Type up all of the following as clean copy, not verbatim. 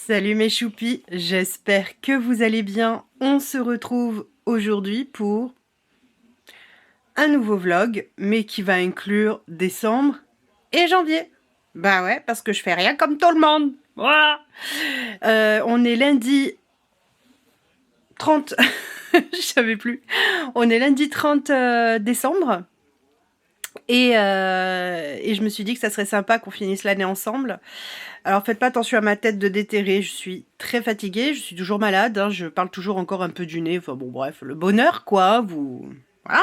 Salut mes choupis, j'espère que vous allez bien. On se retrouve aujourd'hui pour un nouveau vlog, mais qui va inclure décembre et janvier. Bah ouais, parce que je fais rien comme tout le monde. Voilà. On est lundi 30... je savais plus. On est lundi 30 décembre. Et je me suis dit que ça serait sympa qu'on finisse l'année ensemble. Alors faites pas attention à ma tête de déterré, je suis très fatiguée, je suis toujours malade, hein, je parle toujours encore un peu du nez, enfin bon bref, le bonheur quoi, voilà,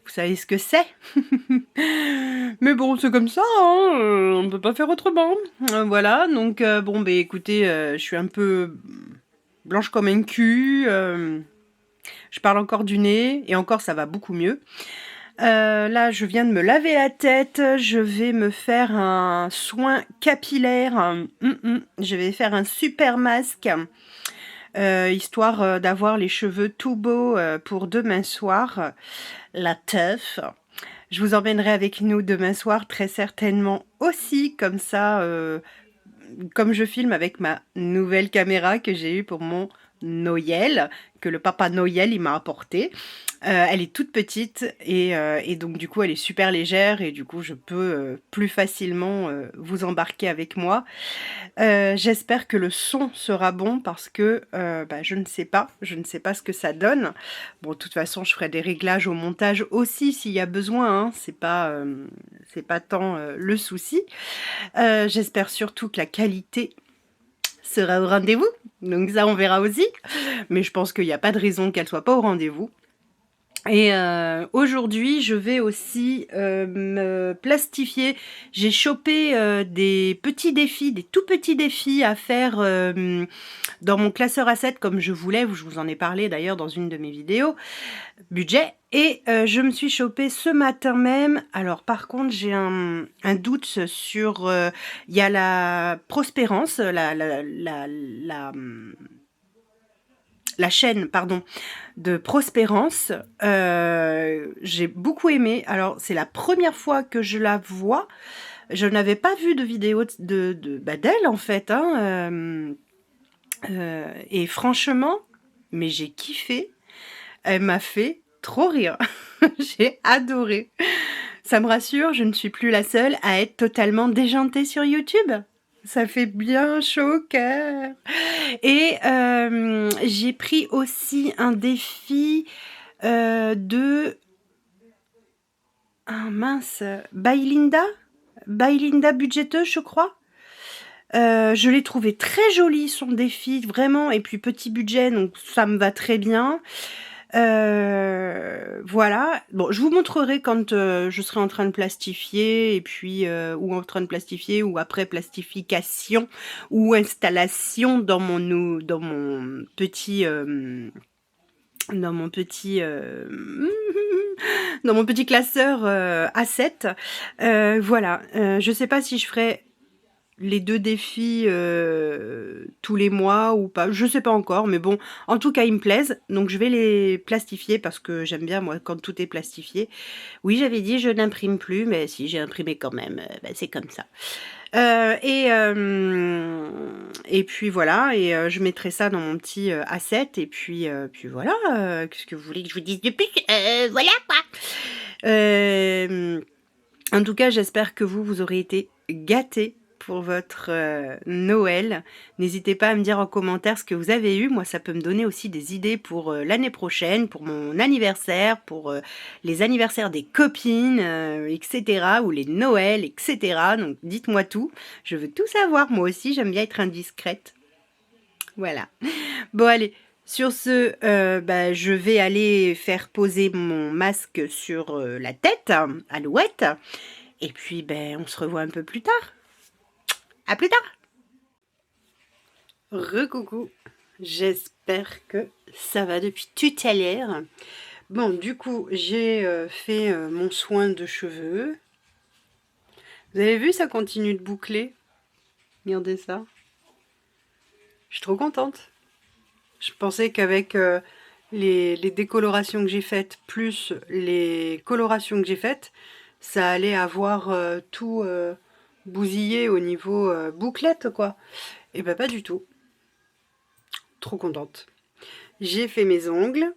vous savez ce que c'est. Mais bon, c'est comme ça, hein, on peut pas faire autrement. Voilà, donc bon bah écoutez, je suis un peu blanche comme un cul, je parle encore du nez, et encore ça va beaucoup mieux. Là, je viens de me laver la tête, je vais me faire un soin capillaire. Je vais faire un super masque, histoire d'avoir les cheveux tout beaux pour demain soir. La teuf. Je vous emmènerai avec nous demain soir, très certainement aussi, comme ça, comme je filme avec ma nouvelle caméra que j'ai eue pour mon Noël, que le papa Noël il m'a apporté. Elle est toute petite et donc du coup elle est super légère et du coup je peux plus facilement vous embarquer avec moi. J'espère que le son sera bon parce que je ne sais pas ce que ça donne. Bon, de toute façon je ferai des réglages au montage aussi s'il y a besoin, hein. C'est pas tant le souci. J'espère surtout que la qualité sera au rendez-vous, donc ça on verra aussi, mais je pense qu'il n'y a pas de raison qu'elle soit pas au rendez-vous. Et aujourd'hui, je vais aussi me plastifier. J'ai chopé des petits défis, des tout petits défis à faire dans mon classeur A7 comme je voulais. Je vous en ai parlé d'ailleurs dans une de mes vidéos. Budget. Et je me suis chopé ce matin même. Alors par contre, j'ai un doute sur... Il y a la Prospérance, la chaîne, pardon, de Prospérance. J'ai beaucoup aimé. Alors, c'est la première fois que je la vois. Je n'avais pas vu de vidéo d'elle, en fait. Hein. Et franchement, mais j'ai kiffé. Elle m'a fait trop rire. J'ai adoré. Ça me rassure, je ne suis plus la seule à être totalement déjantée sur YouTube. Ça fait bien chaud au cœur. Et j'ai pris aussi un défi de... Ah mince, Bailinda budgéteuse, je crois. Je l'ai trouvé très joli son défi, vraiment, et puis petit budget, donc ça me va très bien. Voilà. Bon, je vous montrerai quand je serai en train de plastifier, et puis ou en train de plastifier, ou après plastification, ou installation dans mon petit dans mon petit dans mon petit classeur A7. Voilà. Je sais pas si je ferai les 2 défis tous les mois ou pas, je sais pas encore, mais bon, en tout cas ils me plaisent, donc je vais les plastifier parce que j'aime bien moi quand tout est plastifié. Oui, j'avais dit je n'imprime plus, mais si, j'ai imprimé quand même, c'est comme ça. Et puis voilà, et je mettrai ça dans mon petit A7, et puis voilà, qu'est-ce que vous voulez que je vous dise de plus? Voilà quoi. En tout cas, j'espère que vous aurez été gâtés pour votre Noël. N'hésitez pas à me dire en commentaire ce que vous avez eu. Moi, ça peut me donner aussi des idées pour l'année prochaine, pour mon anniversaire, pour les anniversaires des copines, etc. Ou les Noëls, etc. Donc, dites-moi tout. Je veux tout savoir. Moi aussi, j'aime bien être indiscrète. Voilà. Bon, allez. Sur ce, je vais aller faire poser mon masque sur la tête, Alouette. Et puis, on se revoit un peu plus tard. À plus tard. Recoucou. J'espère que ça va depuis tout à l'heure. Bon, du coup, j'ai fait mon soin de cheveux. Vous avez vu, ça continue de boucler. Regardez ça. Je suis trop contente. Je pensais qu'avec les décolorations que j'ai faites, plus les colorations que j'ai faites, ça allait avoir tout bousillé au niveau bouclette, quoi. Et bah pas du tout. trop contente. J'ai fait mes ongles.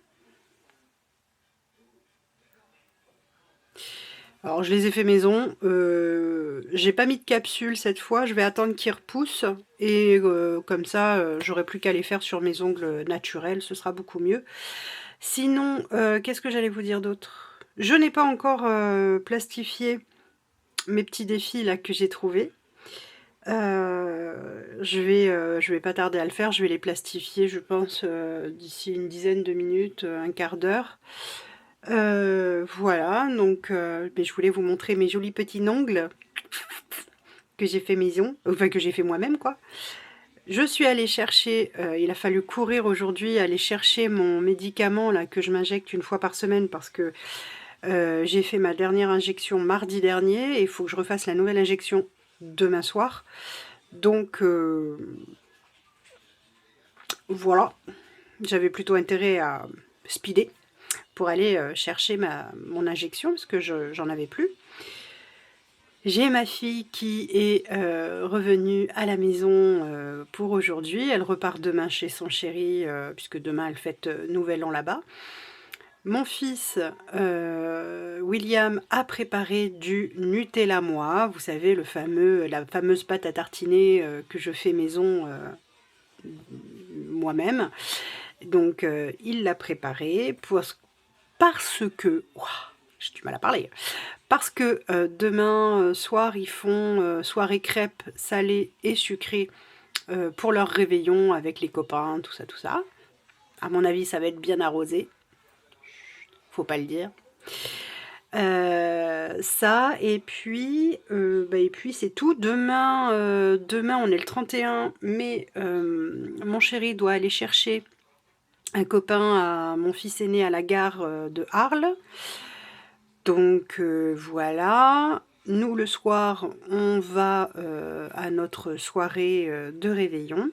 Alors je les ai fait maison, j'ai pas mis de capsule cette fois, je vais attendre qu'ils repoussent et comme ça j'aurai plus qu'à les faire sur mes ongles naturels, ce sera beaucoup mieux. Sinon, qu'est-ce que j'allais vous dire d'autre? Je n'ai pas encore plastifié mes petits défis là que j'ai trouvés. Je vais pas tarder à le faire, je vais les plastifier je pense d'ici une dizaine de minutes, un quart d'heure. Voilà, donc mais je voulais vous montrer mes jolis petits ongles que j'ai fait maison, enfin que j'ai fait moi-même quoi. Je suis allée chercher, il a fallu courir aujourd'hui, aller chercher mon médicament là que je m'injecte une fois par semaine parce que j'ai fait ma dernière injection mardi dernier et il faut que je refasse la nouvelle injection demain soir. Donc voilà, j'avais plutôt intérêt à speeder pour aller chercher mon injection parce que j'en avais plus. J'ai ma fille qui est revenue à la maison pour aujourd'hui. Elle repart demain chez son chéri puisque demain elle fête Nouvel An là-bas. Mon fils William a préparé du Nutella Moi, vous savez la fameuse pâte à tartiner que je fais maison moi-même. Donc il l'a préparé parce que... Ouah, j'ai du mal à parler. Parce que demain soir, ils font soirée crêpes salées et sucrées pour leur réveillon avec les copains, tout ça, tout ça. À mon avis, ça va être bien arrosé. Faut pas le dire. Ça, et puis c'est tout. Demain, on est le 31, mais mon chéri doit aller chercher un copain à mon fils aîné à la gare de Arles. Donc voilà, nous le soir on va à notre soirée de réveillon.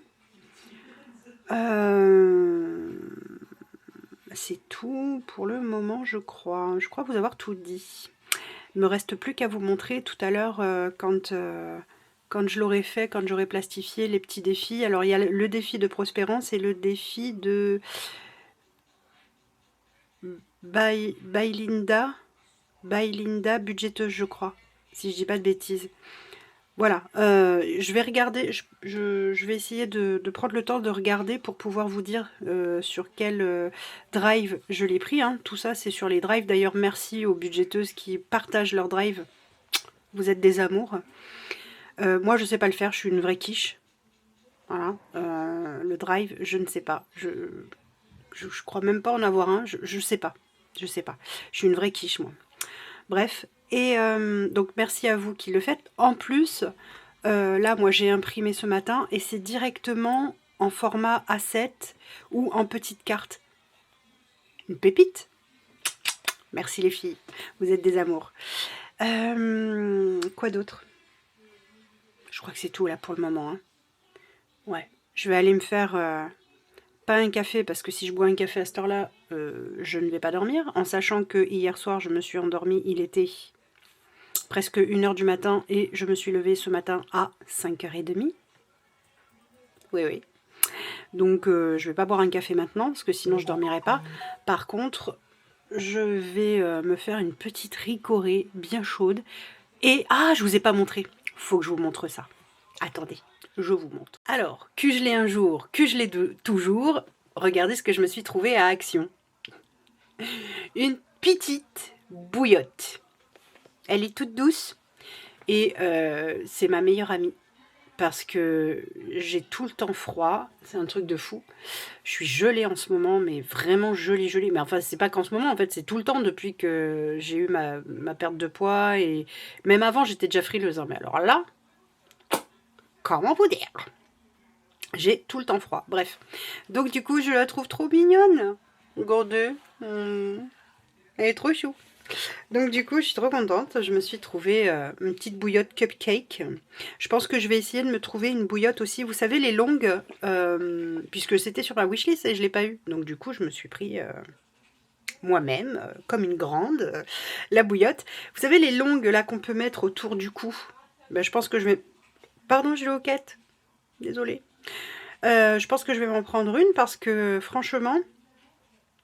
C'est tout pour le moment je crois. Je crois vous avoir tout dit. Il me reste plus qu'à vous montrer tout à l'heure quand je l'aurai fait, quand j'aurai plastifié les petits défis. Alors il y a le défi de Prospérance et le défi de Linda budgéteuse je crois, si je dis pas de bêtises. Voilà, je vais regarder, je vais essayer de prendre le temps de regarder pour pouvoir vous dire sur quel drive je l'ai pris. Hein. Tout ça c'est sur les drives, d'ailleurs merci aux budgéteuses qui partagent leurs drives, vous êtes des amours. Moi je sais pas le faire, je suis une vraie quiche. Voilà, le drive je ne sais pas, je crois même pas en avoir un, je sais pas. Je sais pas. Je suis une vraie quiche, moi. Bref. Et donc, merci à vous qui le faites. En plus, là, moi, j'ai imprimé ce matin et c'est directement en format A7 ou en petite carte. Une pépite. Merci les filles. Vous êtes des amours. Quoi d'autre? Je crois que c'est tout, là, pour le moment. Hein. Ouais. Je vais aller me faire... pas un café, parce que si je bois un café à cette heure-là, je ne vais pas dormir. En sachant que hier soir, je me suis endormie, il était presque 1h du matin, et je me suis levée ce matin à 5h30. Oui, oui. Donc, je vais pas boire un café maintenant, parce que sinon je dormirai pas. Par contre, je vais me faire une petite ricorée bien chaude. Et, ah, je vous ai pas montré. Faut que je vous montre ça. Attendez. Je vous montre. Alors, que je l'ai un jour, que je l'ai toujours, regardez ce que je me suis trouvé à Action. Une petite bouillotte. Elle est toute douce et c'est ma meilleure amie parce que j'ai tout le temps froid, c'est un truc de fou. Je suis gelée en ce moment, mais vraiment gelée. Mais enfin, c'est pas qu'en ce moment, en fait, c'est tout le temps depuis que j'ai eu ma perte de poids et même avant, j'étais déjà frileuse. Hein, mais alors là... Comment vous dire? J'ai tout le temps froid. Bref. Donc du coup, je la trouve trop mignonne. Regardez. Elle est trop chou. Donc du coup, je suis trop contente. Je me suis trouvé une petite bouillotte cupcake. Je pense que je vais essayer de me trouver une bouillotte aussi. Vous savez, les longues, puisque c'était sur ma wishlist et je ne l'ai pas eu. Donc du coup, je me suis pris moi-même, comme une grande, la bouillotte. Vous savez, les longues là qu'on peut mettre autour du cou. Ben, je pense que je vais... Pardon, Julie Hoquette. Désolée. Je pense que je vais m'en prendre une parce que franchement,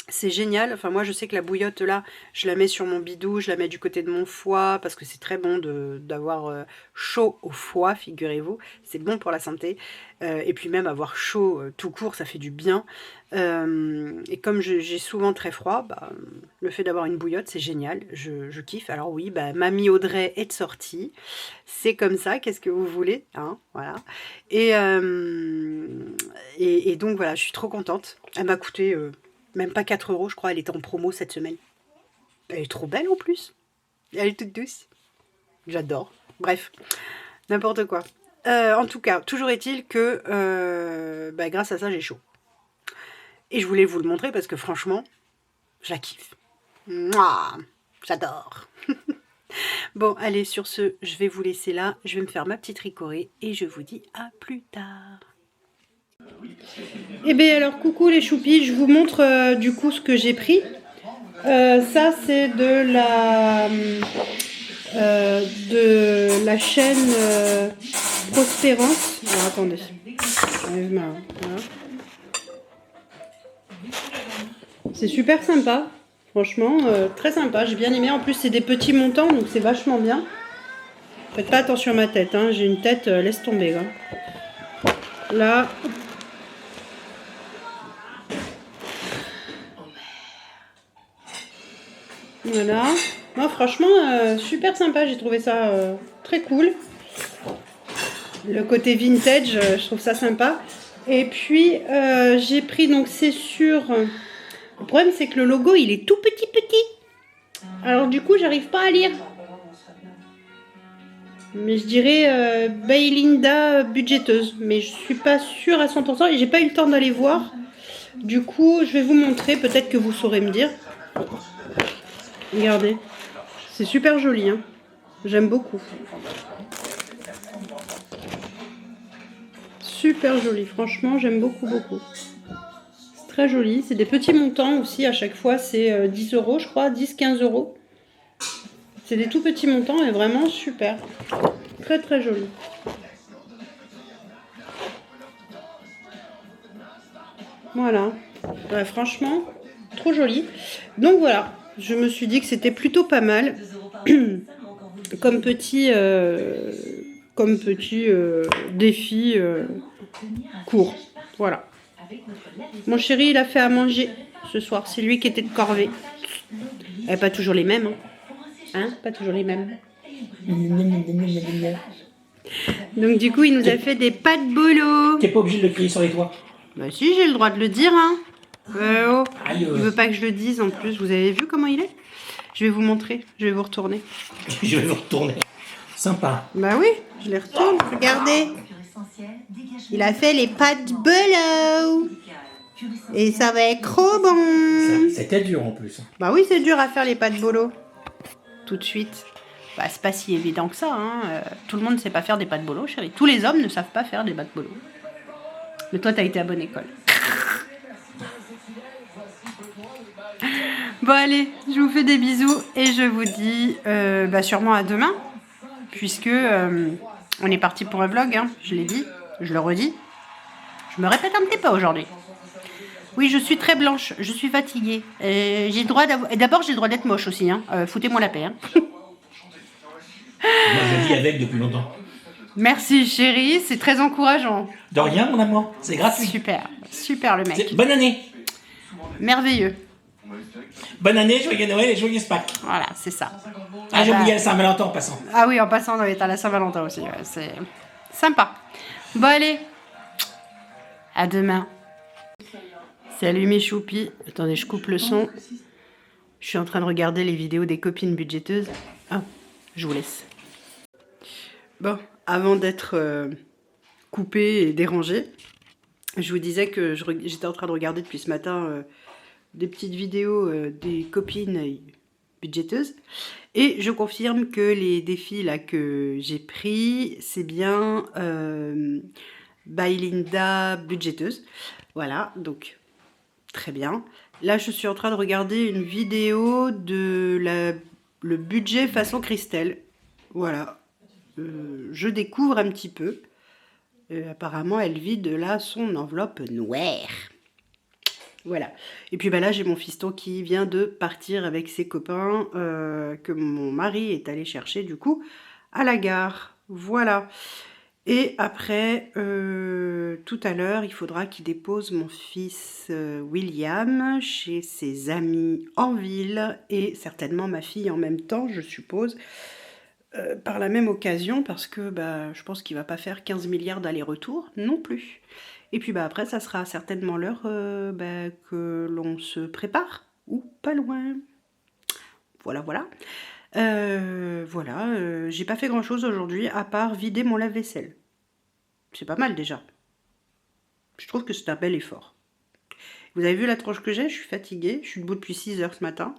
c'est génial. Enfin, moi, je sais que la bouillotte, là, je la mets sur mon bidou, je la mets du côté de mon foie, parce que c'est très bon d'avoir chaud au foie, figurez-vous. C'est bon pour la santé. Et puis même avoir chaud tout court, ça fait du bien. Et comme j'ai souvent très froid, bah, le fait d'avoir une bouillotte, c'est génial. Je kiffe. Alors oui, bah, Mamie Audrey est de sortie. C'est comme ça, qu'est-ce que vous voulez, hein, voilà. Et, et donc, voilà, je suis trop contente. Elle m'a coûté... même pas 4 €, je crois, elle était en promo cette semaine. Elle est trop belle en plus. Elle est toute douce. J'adore. Bref, n'importe quoi. En tout cas, toujours est-il que bah, grâce à ça, j'ai chaud. Et je voulais vous le montrer parce que franchement, je la kiffe. Mouah, j'adore. Bon, allez, sur ce, je vais vous laisser là. Je vais me faire ma petite ricorée et je vous dis à plus tard. Eh bien alors coucou les choupis, je vous montre du coup ce que j'ai pris. Ça c'est de la chaîne Prospérance. Alors attendez, j'enlève voilà. C'est super sympa, franchement très sympa, j'ai bien aimé. En plus c'est des petits montants donc c'est vachement bien. Faites pas attention à ma tête, hein. J'ai une tête, laisse tomber. Hein. Là... Voilà. Non, franchement, super sympa. J'ai trouvé ça très cool. Le côté vintage, je trouve ça sympa. Et puis, j'ai pris, donc c'est sur... le problème, c'est que le logo, il est tout petit. Alors, du coup, j'arrive pas à lire. Mais je dirais Baylinda budgéteuse. Mais je suis pas sûre à 100% et j'ai pas eu le temps d'aller voir. Du coup, je vais vous montrer. Peut-être que vous saurez me dire. Regardez, c'est super joli, hein. J'aime beaucoup. Super joli, franchement, j'aime beaucoup. C'est très joli, c'est des petits montants aussi, à chaque fois, c'est 10 €, je crois, 10-15 €. C'est des tout petits montants et vraiment super. Très joli. Voilà, ouais, franchement, trop joli. Donc voilà. Je me suis dit que c'était plutôt pas mal comme petit défi court. Voilà. Mon chéri, il a fait à manger ce soir. C'est lui qui était de corvée. Et pas toujours les mêmes. Hein, pas toujours les mêmes. Donc du coup, il nous a fait des pâtes bolo. T'es pas obligé de le crier sur les toits. Bah si, j'ai le droit de le dire, hein. Oh. Il veut pas que je le dise en plus. Vous avez vu comment il est? Je vais vous montrer. Je vais vous retourner. Je vais vous retourner. Sympa. Bah oui, je les retourne. Regardez. Il a fait les pâtes bolo. Et ça va être trop bon. C'était dur en plus. Bah oui, c'est dur à faire les pâtes bolo. Tout de suite. Bah c'est pas si évident que ça, hein. Tout le monde ne sait pas faire des pâtes bolo, chérie. Tous les hommes ne savent pas faire des pâtes bolo. Mais toi, t'as été à bonne école. Bon allez, je vous fais des bisous et je vous dis sûrement à demain, puisque on est parti pour un vlog, hein, je l'ai dit, je le redis. Je me répète un petit peu aujourd'hui. Oui, je suis très blanche, je suis fatiguée. J'ai le droit d'abord j'ai le droit d'être moche aussi, hein. Foutez-moi la paix. Hein. Moi je vis avec depuis longtemps. Merci chérie, c'est très encourageant. De rien mon amour, c'est gratuit. Super le mec. Bonne année. Merveilleux. Bonne année, joyeux Noël et joyeux Pâques. Voilà, c'est ça. Ah, j'ai oublié la Saint-Valentin en passant. Ah oui, en passant, on va être à la Saint-Valentin aussi. Ouais, c'est sympa. Bon, allez. À demain. Salut mes choupis. Attendez, je coupe le son. Je suis en train de regarder les vidéos des copines budgéteuses. Ah, je vous laisse. Bon, avant d'être coupée et dérangée, je vous disais que j'étais en train de regarder depuis ce matin des petites vidéos des copines budgéteuses. Et je confirme que les défis là que j'ai pris, c'est bien Baylinda budgéteuse. Voilà, donc très bien. Là, je suis en train de regarder une vidéo de le budget façon Christelle. Voilà. Je découvre un petit peu. Apparemment, elle vide là son enveloppe noire. Voilà. Et puis bah là, j'ai mon fiston qui vient de partir avec ses copains, que mon mari est allé chercher du coup à la gare. Voilà. Et après, tout à l'heure, il faudra qu'il dépose mon fils William chez ses amis en ville et certainement ma fille en même temps, je suppose, par la même occasion, parce que bah, je pense qu'il va pas faire 15 milliards d'allers-retours non plus. Et puis bah, après, ça sera certainement l'heure bah, que l'on se prépare, ou pas loin. Voilà, voilà. Voilà, j'ai pas fait grand-chose aujourd'hui à part vider mon lave-vaisselle. C'est pas mal déjà. Je trouve que c'est un bel effort. Vous avez vu la tronche que j'ai? Je suis fatiguée. Je suis debout depuis 6 heures ce matin.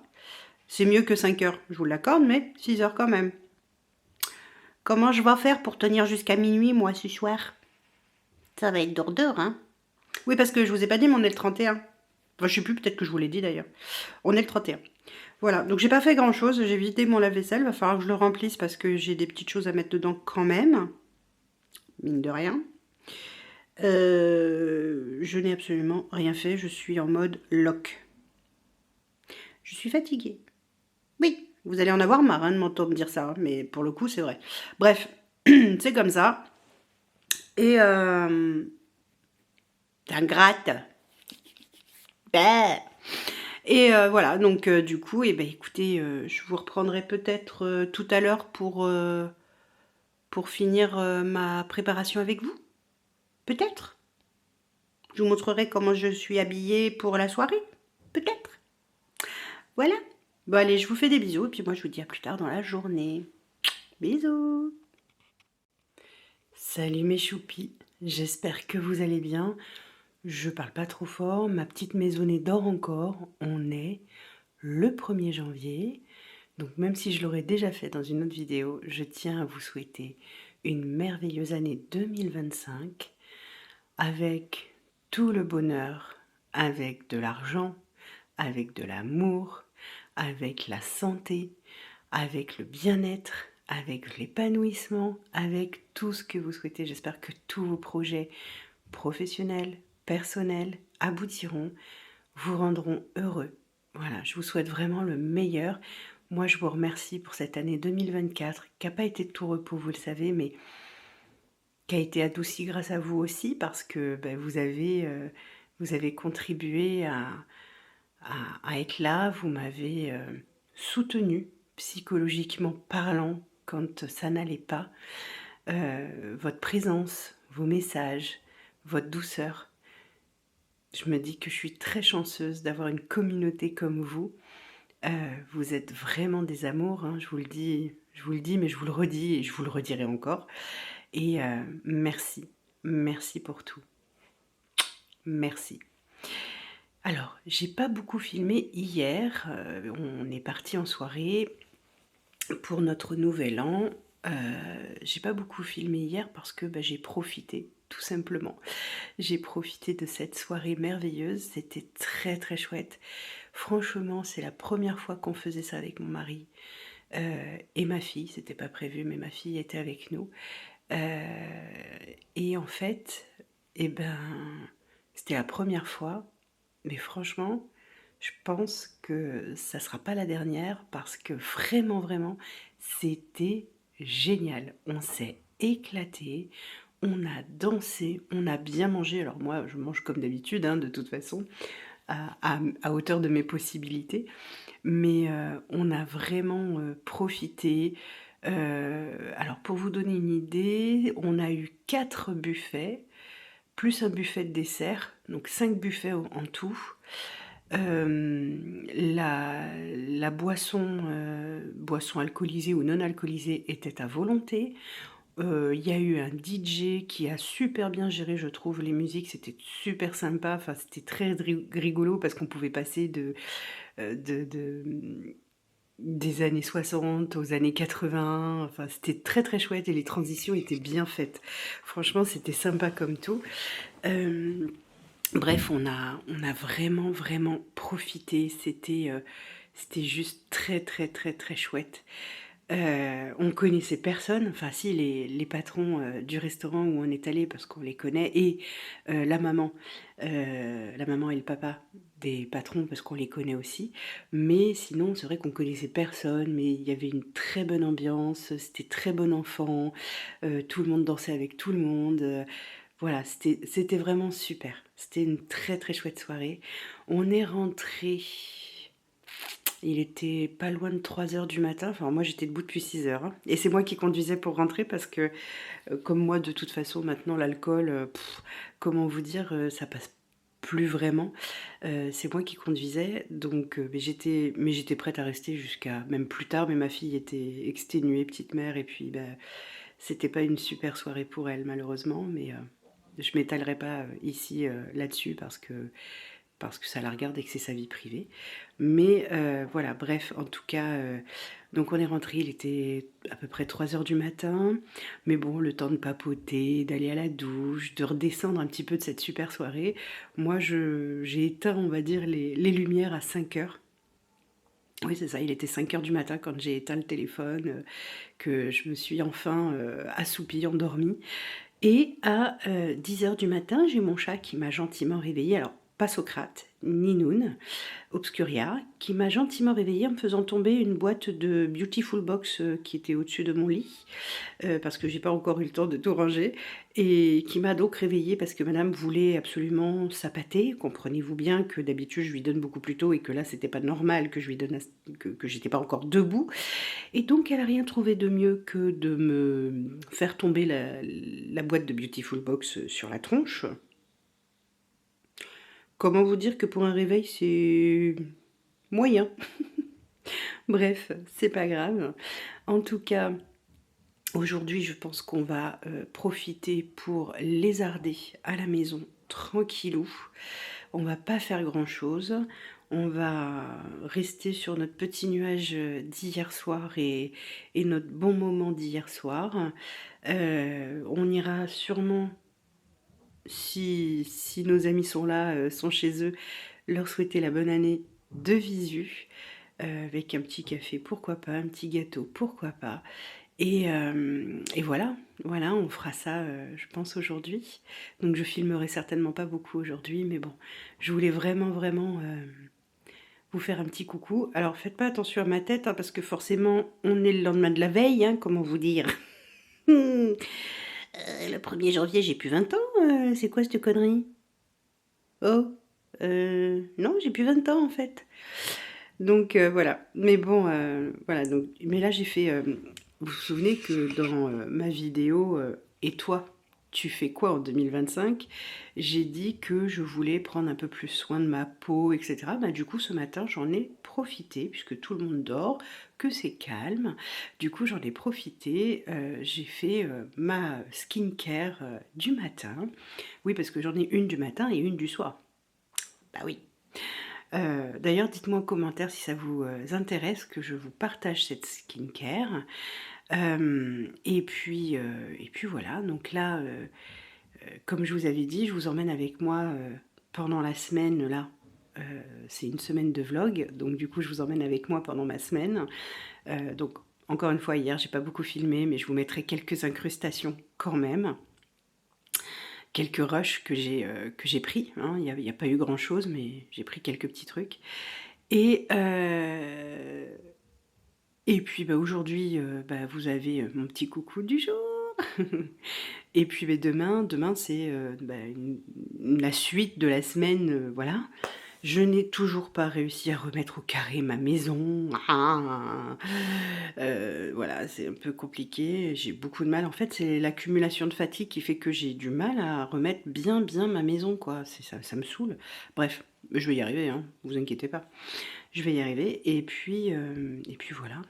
C'est mieux que 5 heures, je vous l'accorde, mais 6 heures quand même. Comment je vais faire pour tenir jusqu'à minuit, moi, ce soir? Ça va être d'ordure, hein? Oui, parce que je vous ai pas dit, mais on est le 31. Enfin, je sais plus, peut-être que je vous l'ai dit d'ailleurs. On est le 31. Voilà, donc j'ai pas fait grand-chose. J'ai vidé mon lave-vaisselle. Va falloir que je le remplisse parce que j'ai des petites choses à mettre dedans quand même. Mine de rien. Je n'ai absolument rien fait. Je suis en mode lock. Je suis fatiguée. Oui, vous allez en avoir marre hein, de m'entendre dire ça, hein, mais pour le coup, c'est vrai. Bref, c'est comme ça. Et ça gratte. Bah. Et voilà, donc du coup, eh ben, écoutez, je vous reprendrai peut-être tout à l'heure pour finir ma préparation avec vous. Peut-être. Je vous montrerai comment je suis habillée pour la soirée. Peut-être. Voilà. Bon allez, je vous fais des bisous et puis moi je vous dis à plus tard dans la journée. Bisous. Salut mes choupis, j'espère que vous allez bien. Je parle pas trop fort, ma petite maisonnée dort encore. On est le 1er janvier. Donc même si je l'aurais déjà fait dans une autre vidéo, je tiens à vous souhaiter une merveilleuse année 2025 avec tout le bonheur, avec de l'argent, avec de l'amour, avec la santé, avec le bien-être, avec l'épanouissement, avec tout ce que vous souhaitez. J'espère que tous vos projets professionnels, personnels aboutiront, vous rendront heureux. Voilà, je vous souhaite vraiment le meilleur. Moi, je vous remercie pour cette année 2024 qui n'a pas été de tout repos, vous le savez, mais qui a été adoucie grâce à vous aussi parce que ben, vous avez contribué à être là, vous m'avez soutenu psychologiquement parlant quand ça n'allait pas. Votre présence, vos messages, votre douceur. Je me dis que je suis très chanceuse d'avoir une communauté comme vous. Vous êtes vraiment des amours, hein, je vous le dis, mais je vous le redis et je vous le redirai encore. Et merci, merci pour tout. Merci. Alors, j'ai pas beaucoup filmé hier. On est parti en soirée pour notre nouvel an. J'ai pas beaucoup filmé hier parce que bah, j'ai profité, tout simplement. J'ai profité de cette soirée merveilleuse. C'était très très chouette. Franchement, c'est la première fois qu'on faisait ça avec mon mari et ma fille. C'était pas prévu, mais ma fille était avec nous. Et en fait, eh ben, c'était la première fois. Mais franchement, je pense que ça sera pas la dernière parce que vraiment, vraiment, c'était génial. On s'est éclaté, on a dansé, on a bien mangé. Alors moi, je mange comme d'habitude, hein, de toute façon, à hauteur de mes possibilités. Mais on a vraiment profité. Alors pour vous donner une idée, on a eu 4 buffets, plus un buffet de dessert, donc 5 buffets en tout. La boisson alcoolisée ou non alcoolisée était à volonté. Il y a eu un DJ qui a super bien géré, je trouve, les musiques, c'était super sympa, enfin, c'était très rigolo parce qu'on pouvait passer des années 60 aux années 80, enfin, c'était très très chouette et les transitions étaient bien faites. Franchement, c'était sympa comme tout. Bref, on a vraiment, vraiment profité. C'était juste très, très, très, très chouette. On connaissait personne, enfin si les patrons, du restaurant où on est allé parce qu'on les connaît et la maman et le papa des patrons parce qu'on les connaît aussi. Mais sinon, c'est vrai qu'on connaissait personne, mais il y avait une très bonne ambiance, c'était très bon enfant, tout le monde dansait avec tout le monde, voilà, c'était vraiment super. C'était une très, très chouette soirée. On est rentrés, il était pas loin de 3 heures du matin. Enfin, moi, j'étais debout depuis 6 heures, hein. Et c'est moi qui conduisais pour rentrer parce que, comme moi, de toute façon, maintenant, l'alcool, comment vous dire, ça passe plus vraiment. C'est moi qui conduisais, donc mais j'étais prête à rester jusqu'à même plus tard. Mais ma fille était exténuée, petite mère, et puis, bah, c'était pas une super soirée pour elle, malheureusement. Mais je m'étalerai pas ici là-dessus parce que ça la regarde et que c'est sa vie privée. Mais voilà, bref, en tout cas, donc on est rentré, il était à peu près 3 heures du matin. Mais bon, le temps de papoter, d'aller à la douche, de redescendre un petit peu de cette super soirée. Moi, j'ai éteint, on va dire, les lumières à 5 heures. Oui, c'est ça, il était 5 heures du matin quand j'ai éteint le téléphone, que je me suis enfin assoupie, endormie. Et à 10 heures du matin, j'ai mon chat qui m'a gentiment réveillée. Alors, pas Socrate, ni Noun, Obscuria, qui m'a gentiment réveillée en me faisant tomber une boîte de Beautiful Box qui était au-dessus de mon lit, parce que j'ai pas encore eu le temps de tout ranger, et qui m'a donc réveillée parce que madame voulait absolument s'appâter. Comprenez-vous bien que d'habitude je lui donne beaucoup plus tôt et que là c'était pas normal que je lui donne que j'étais pas encore debout. Et donc elle a rien trouvé de mieux que de me faire tomber la boîte de Beautiful Box sur la tronche. Comment vous dire que pour un réveil, c'est moyen. Bref, c'est pas grave. En tout cas, aujourd'hui, je pense qu'on va profiter pour lézarder à la maison, tranquillou. On va pas faire grand-chose. On va rester sur notre petit nuage d'hier soir et notre bon moment d'hier soir. On ira sûrement, si nos amis sont là, sont chez eux, leur souhaiter la bonne année de visu, avec un petit café, pourquoi pas, un petit gâteau, pourquoi pas. Et voilà, on fera ça, je pense, aujourd'hui. Donc je filmerai certainement pas beaucoup aujourd'hui, mais bon, je voulais vraiment, vraiment vous faire un petit coucou. Alors faites pas attention à ma tête, hein, parce que forcément, on est le lendemain de la veille, hein, comment vous dire. Le 1er janvier, j'ai plus 20 ans, c'est quoi cette connerie? Oh, non, j'ai plus 20 ans en fait. Donc voilà, mais bon, voilà, donc, mais là j'ai fait, vous vous souvenez que dans ma vidéo Et toi, tu fais quoi en 2025? J'ai dit que je voulais prendre un peu plus soin de ma peau, etc. Bah, du coup, ce matin, j'en ai profité, puisque tout le monde dort, que c'est calme. Du coup, j'en ai profité, j'ai fait ma skincare du matin. Oui, parce que j'en ai une du matin et une du soir. Bah oui. D'ailleurs, dites-moi en commentaire si ça vous intéresse que je vous partage cette skincare. Et puis voilà, donc là, comme je vous avais dit, je vous emmène avec moi pendant la semaine, là. C'est une semaine de vlog, donc du coup, je vous emmène avec moi pendant ma semaine. Donc, encore une fois, hier, j'ai pas beaucoup filmé, mais je vous mettrai quelques incrustations quand même. Quelques rushs que j'ai pris, hein. Il n'y a pas eu grand chose, mais j'ai pris quelques petits trucs. Et puis bah, aujourd'hui, bah, vous avez mon petit coucou du jour. Et puis bah, demain c'est bah, la suite de la semaine, voilà. Je n'ai toujours pas réussi à remettre au carré ma maison. Voilà, c'est un peu compliqué. J'ai beaucoup de mal. En fait, c'est l'accumulation de fatigue qui fait que j'ai du mal à remettre bien ma maison, quoi. C'est ça, ça me saoule. Bref, je vais y arriver, hein. Vous inquiétez pas. Je vais y arriver. Et puis voilà.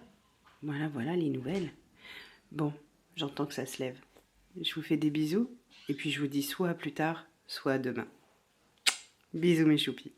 Voilà les nouvelles. Bon, j'entends que ça se lève. Je vous fais des bisous. Et puis je vous dis soit à plus tard, soit à demain. Bisous mes choupis.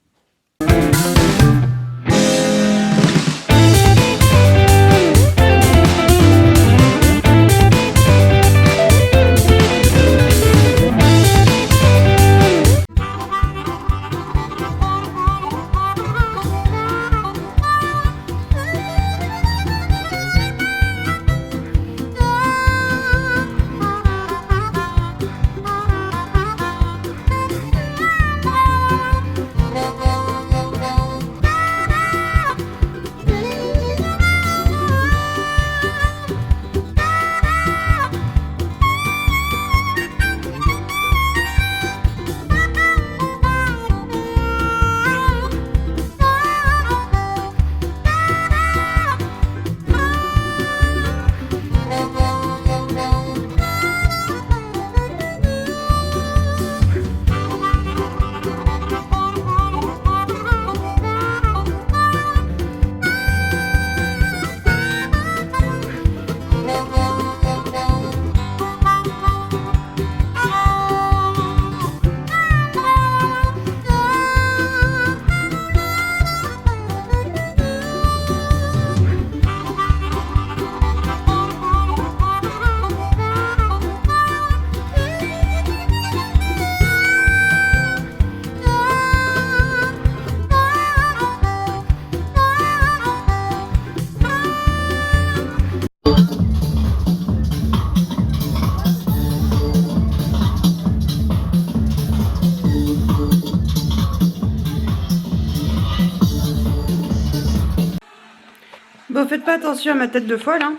Bon, faites pas attention à ma tête de folle, hein.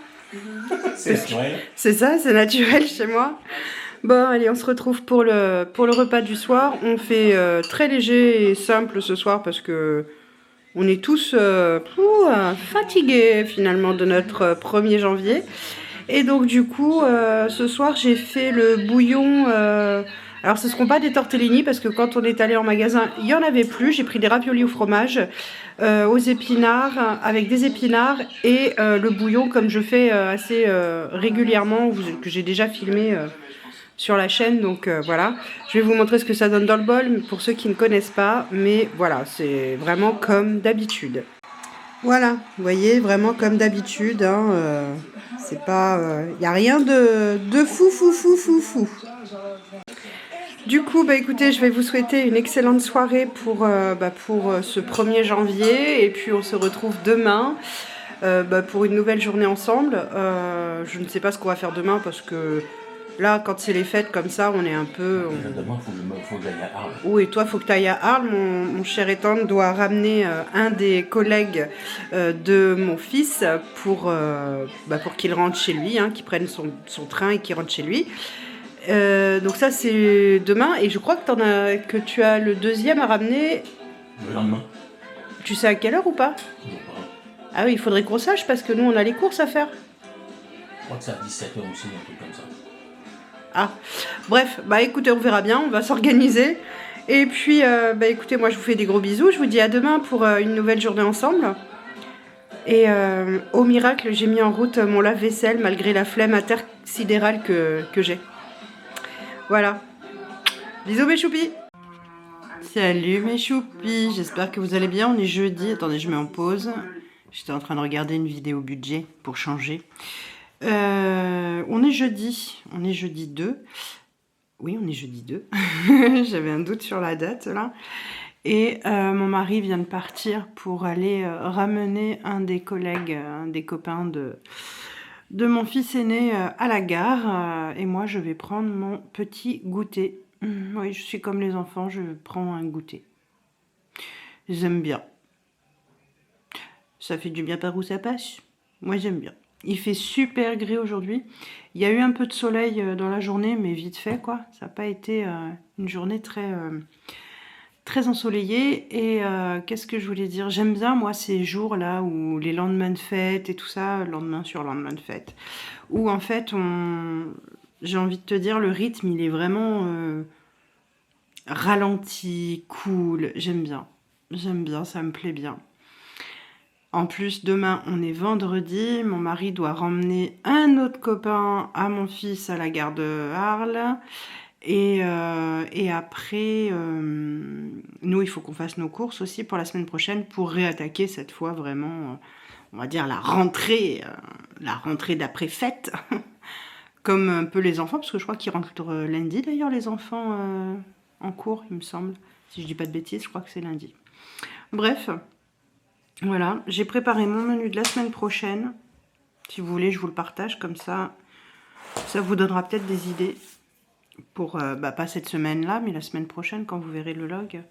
C'est naturel. C'est ça, c'est naturel chez moi. Bon, allez, on se retrouve pour le repas du soir. On fait très léger et simple ce soir parce que on est tous fatigués finalement de notre 1er janvier. Et donc du coup, ce soir j'ai fait le bouillon. Alors ce ne seront pas des tortellini parce que quand on est allé en magasin, il n'y en avait plus. J'ai pris des raviolis au fromage, aux épinards, avec des épinards et le bouillon comme je fais assez régulièrement, que j'ai déjà filmé sur la chaîne. Donc voilà, je vais vous montrer ce que ça donne dans le bol pour ceux qui ne connaissent pas. Mais voilà, c'est vraiment comme d'habitude. Voilà, vous voyez, vraiment comme d'habitude, hein, c'est pas, y a rien de fou. Du coup, bah écoutez, je vais vous souhaiter une excellente soirée pour ce 1er janvier et puis on se retrouve demain pour une nouvelle journée ensemble. Je ne sais pas ce qu'on va faire demain parce que là, quand c'est les fêtes comme ça, on est un peu... Demain, faut que j'aille à Arles. Oui, toi, il faut que tu ailles à Arles. Mon cher Ethan doit ramener un des collègues de mon fils pour qu'il rentre chez lui, hein, qu'il prenne son train et qu'il rentre chez lui. Donc ça, c'est demain. Et je crois que tu as le deuxième à ramener... Le lendemain. Tu sais à quelle heure ou pas? Ah oui, il faudrait qu'on sache parce que nous, on a les courses à faire. Je crois que c'est à 17h aussi, un truc comme ça. Ah, bref, bah écoutez, on verra bien, on va s'organiser. Et puis, écoutez, moi je vous fais des gros bisous. Je vous dis à demain pour une nouvelle journée ensemble. Et au miracle, j'ai mis en route mon lave-vaisselle malgré la flemme intersidérale que j'ai. Voilà. Bisous mes choupis. Salut mes choupis, j'espère que vous allez bien. On est jeudi. Attendez, je mets en pause. J'étais en train de regarder une vidéo budget pour changer. On est jeudi 2. Oui, on est jeudi 2. J'avais un doute sur la date là. Et mon mari vient de partir pour aller ramener un des collègues, un des copains de mon fils aîné à la gare. Et moi, je vais prendre mon petit goûter. Oui, je suis comme les enfants, je prends un goûter. J'aime bien. Ça fait du bien par où ça passe. Moi, j'aime bien. Il fait super gris aujourd'hui. Il y a eu un peu de soleil dans la journée, mais vite fait, quoi. Ça n'a pas été une journée très ensoleillée. Et qu'est-ce que je voulais dire? J'aime bien, moi, ces jours-là où les lendemains de fête et tout ça, lendemain sur lendemain de fête, où en fait, j'ai envie de te dire, le rythme, il est vraiment ralenti, cool. J'aime bien. J'aime bien, ça me plaît bien. En plus, demain, on est vendredi. Mon mari doit ramener un autre copain à mon fils à la gare de Arles. Et après, nous, il faut qu'on fasse nos courses aussi pour la semaine prochaine pour réattaquer cette fois vraiment, on va dire, la rentrée d'après-fête. Comme un peu les enfants, parce que je crois qu'ils rentrent lundi d'ailleurs, les enfants en cours, il me semble. Si je dis pas de bêtises, je crois que c'est lundi. Bref. Voilà, j'ai préparé mon menu de la semaine prochaine. Si vous voulez, je vous le partage, comme ça vous donnera peut-être des idées pour, pas cette semaine-là, mais la semaine prochaine, quand vous verrez le log.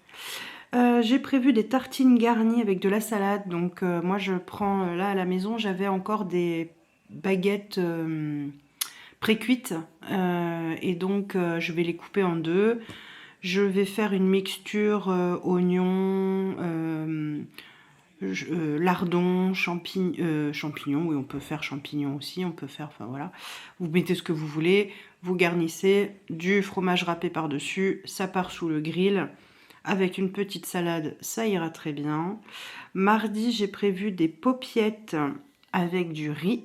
J'ai prévu des tartines garnies avec de la salade. Donc, moi, je prends, là, à la maison, j'avais encore des baguettes pré-cuites. Et donc, je vais les couper en deux. Je vais faire une mixture oignon... lardons, champignons, oui on peut faire champignons aussi, on peut faire, enfin voilà, vous mettez ce que vous voulez, vous garnissez, du fromage râpé par dessus, ça part sous le grill, avec une petite salade, ça ira très bien. Mardi j'ai prévu des paupiettes avec du riz.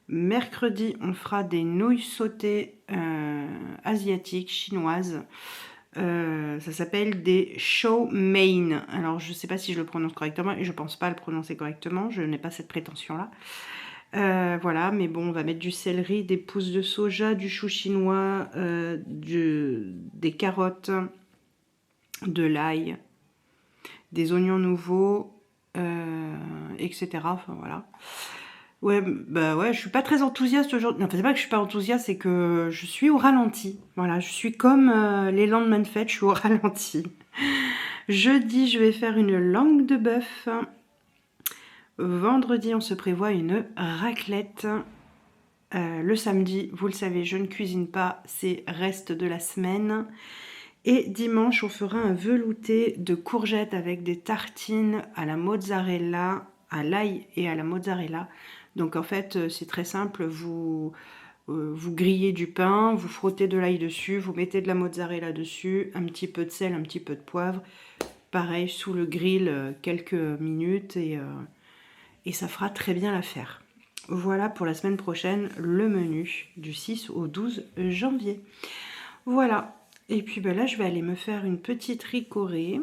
Mercredi on fera des nouilles sautées asiatiques, chinoises. Ça s'appelle des chow mein. Alors je sais pas si je le prononce correctement et je pense pas le prononcer correctement, je n'ai pas cette prétention là. Voilà, mais bon, on va mettre du céleri, des pousses de soja, du chou chinois, des carottes, de l'ail, des oignons nouveaux, etc. Enfin voilà. Ouais, bah ouais, je suis pas très enthousiaste aujourd'hui. Non, c'est pas que je suis pas enthousiaste, c'est que je suis au ralenti. Voilà, je suis comme les lendemains de fête, je suis au ralenti. Jeudi, je vais faire une langue de bœuf. Vendredi, on se prévoit une raclette. Le samedi, vous le savez, je ne cuisine pas, c'est reste de la semaine. Et dimanche, on fera un velouté de courgettes avec des tartines à la mozzarella, à l'ail et à la mozzarella. Donc en fait, c'est très simple, vous grillez du pain, vous frottez de l'ail dessus, vous mettez de la mozzarella dessus, un petit peu de sel, un petit peu de poivre. Pareil, sous le grill, quelques minutes et ça fera très bien l'affaire. Voilà pour la semaine prochaine, le menu du 6 au 12 janvier. Voilà. Et puis ben là, je vais aller me faire une petite ricorée.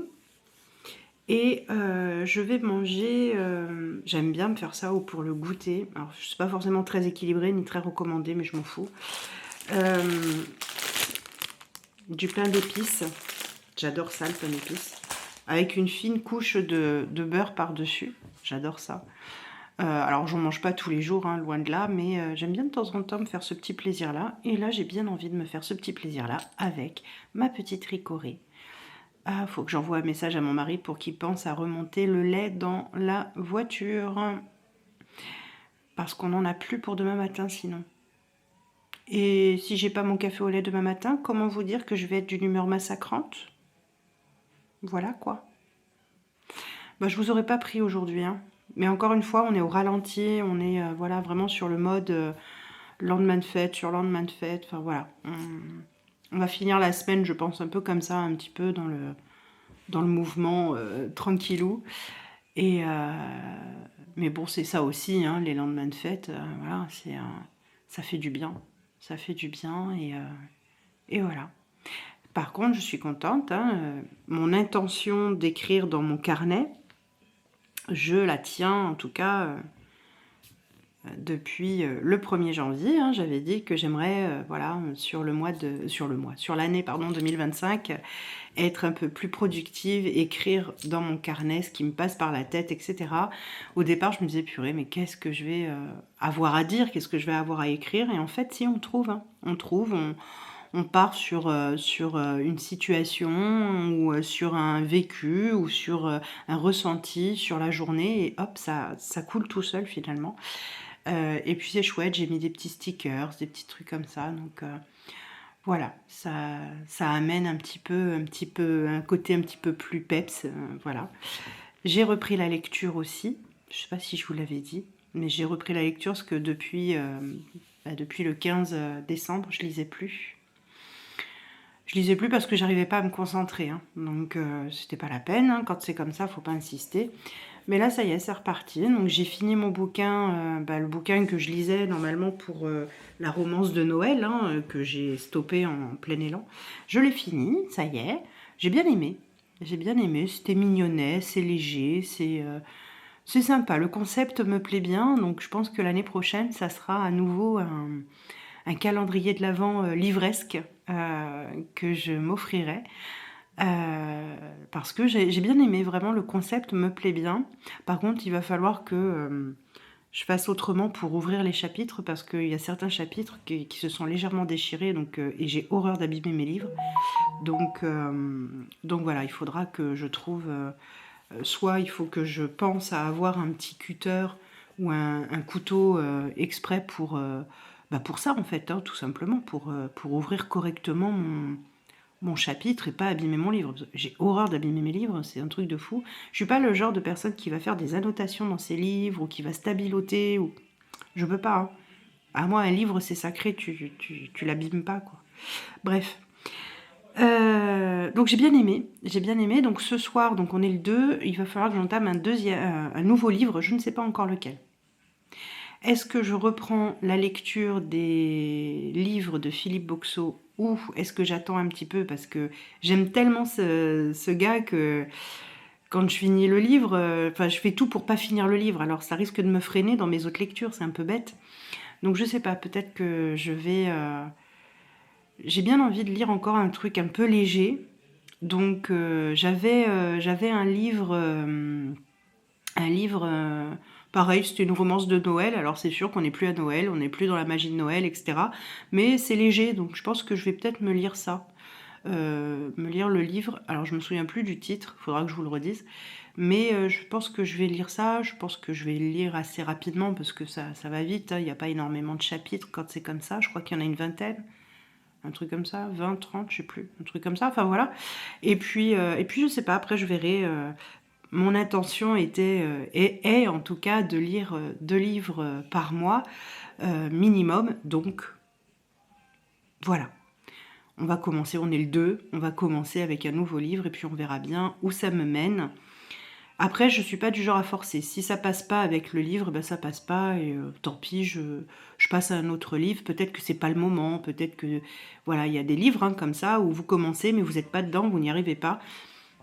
Et je vais manger, j'aime bien me faire ça ou pour le goûter. Alors, c'est pas forcément très équilibré ni très recommandé, mais je m'en fous. Du pain d'épices. J'adore ça, le pain d'épices. Avec une fine couche de beurre par-dessus. J'adore ça. Alors, j'en mange pas tous les jours, hein, loin de là, mais j'aime bien de temps en temps me faire ce petit plaisir-là. Et là, j'ai bien envie de me faire ce petit plaisir-là avec ma petite ricorée. Ah, faut que j'envoie un message à mon mari pour qu'il pense à remonter le lait dans la voiture. Parce qu'on n'en a plus pour demain matin sinon. Et si j'ai pas mon café au lait demain matin, comment vous dire que je vais être d'une humeur massacrante? Voilà quoi. Bah, je vous aurais pas pris aujourd'hui, hein. Mais encore une fois, on est au ralenti, on est voilà, vraiment sur le mode lendemain de fête, sur lendemain de fête. Enfin voilà. On va finir la semaine, je pense, un peu comme ça, un petit peu dans le mouvement tranquillou. Et mais bon, c'est ça aussi, hein, les lendemains de fête, voilà, ça fait du bien. Ça fait du bien et voilà. Par contre, je suis contente, hein, mon intention d'écrire dans mon carnet, je la tiens en tout cas depuis le 1er janvier. Hein, j'avais dit que j'aimerais, voilà, sur l'année 2025, être un peu plus productive, écrire dans mon carnet ce qui me passe par la tête, etc. Au départ, je me disais, purée, mais qu'est-ce que je vais avoir à dire, qu'est-ce que je vais avoir à écrire? Et en fait, si, on trouve, hein, on part sur une situation ou sur un vécu ou sur un ressenti sur la journée et hop, ça coule tout seul finalement. Et puis c'est chouette, j'ai mis des petits stickers, des petits trucs comme ça, donc voilà, ça amène un côté un petit peu plus peps, voilà. J'ai repris la lecture aussi, je sais pas si je vous l'avais dit, mais j'ai repris la lecture parce que depuis le 15 décembre, je lisais plus. Je lisais plus parce que j'arrivais pas à me concentrer, hein. Donc c'était pas la peine, hein. Quand c'est comme ça, faut pas insister. Mais là, ça y est, c'est reparti. Donc j'ai fini mon bouquin, le bouquin que je lisais normalement pour la romance de Noël, hein, que j'ai stoppé en plein élan. Je l'ai fini, ça y est. J'ai bien aimé. J'ai bien aimé. C'était mignonnet, c'est léger, c'est sympa. Le concept me plaît bien, donc je pense que l'année prochaine, ça sera à nouveau un calendrier de l'Avent livresque que je m'offrirai. Parce que j'ai bien aimé, vraiment le concept me plaît bien. Par contre, il va falloir que je fasse autrement pour ouvrir les chapitres parce qu'il y a certains chapitres qui se sont légèrement déchirés et j'ai horreur d'abîmer mes livres. Donc voilà, il faudra que je trouve... soit il faut que je pense à avoir un petit cutter ou un couteau exprès pour ça en fait, hein, tout simplement, pour ouvrir correctement mon chapitre et pas abîmer mon livre. J'ai horreur d'abîmer mes livres, c'est un truc de fou. Je suis pas le genre de personne qui va faire des annotations dans ses livres ou qui va stabiloter. Je peux pas. Hein. À moi, un livre, c'est sacré, tu l'abîmes pas, quoi. Bref. Donc j'ai bien aimé. Donc ce soir, donc on est le 2, il va falloir que j'entame un nouveau livre, je ne sais pas encore lequel. Est-ce que je reprends la lecture des livres de Philippe Boxeau ou est-ce que j'attends un petit peu parce que j'aime tellement ce gars que quand je finis le livre, je fais tout pour pas finir le livre. Alors ça risque de me freiner dans mes autres lectures, c'est un peu bête. Donc je sais pas, peut-être que je vais... j'ai bien envie de lire encore un truc un peu léger. Donc j'avais un livre... pareil, c'était une romance de Noël, alors c'est sûr qu'on n'est plus à Noël, on n'est plus dans la magie de Noël, etc. Mais c'est léger, donc je pense que je vais peut-être me lire ça. Me lire le livre, alors je me souviens plus du titre, il faudra que je vous le redise, Mais je pense que je vais lire ça, je pense que je vais le lire assez rapidement parce que ça va vite, hein. Il n'y a pas énormément de chapitres quand c'est comme ça, je crois qu'il y en a une vingtaine, un truc comme ça, 20, 30, je sais plus, un truc comme ça, enfin voilà. Et puis je sais pas, après je verrai. Mon intention est en tout cas de lire 2 livres par mois minimum, donc voilà. On va commencer, on est le 2, on va commencer avec un nouveau livre et puis on verra bien où ça me mène. Après, je suis pas du genre à forcer. Si ça passe pas avec le livre, ben ça passe pas et tant pis, je passe à un autre livre. Peut-être que c'est pas le moment, peut-être que voilà, il y a des livres hein, comme ça où vous commencez mais vous n'êtes pas dedans, vous n'y arrivez pas.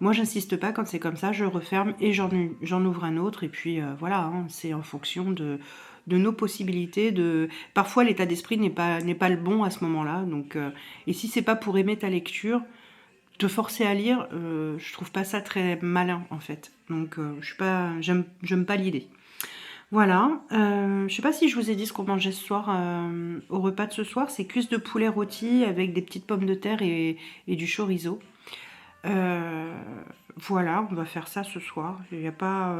Moi, j'insiste pas quand c'est comme ça, je referme et j'en ouvre un autre et puis voilà, hein, c'est en fonction de nos possibilités. Parfois, l'état d'esprit n'est pas le bon à ce moment-là. Donc, et si c'est pas pour aimer ta lecture, te forcer à lire, je trouve pas ça très malin en fait. Donc j'aime pas l'idée. Voilà, je sais pas si je vous ai dit ce qu'on mangeait ce soir au repas de ce soir, c'est cuisses de poulet rôti avec des petites pommes de terre et du chorizo. Voilà, on va faire ça ce soir. Il y a pas,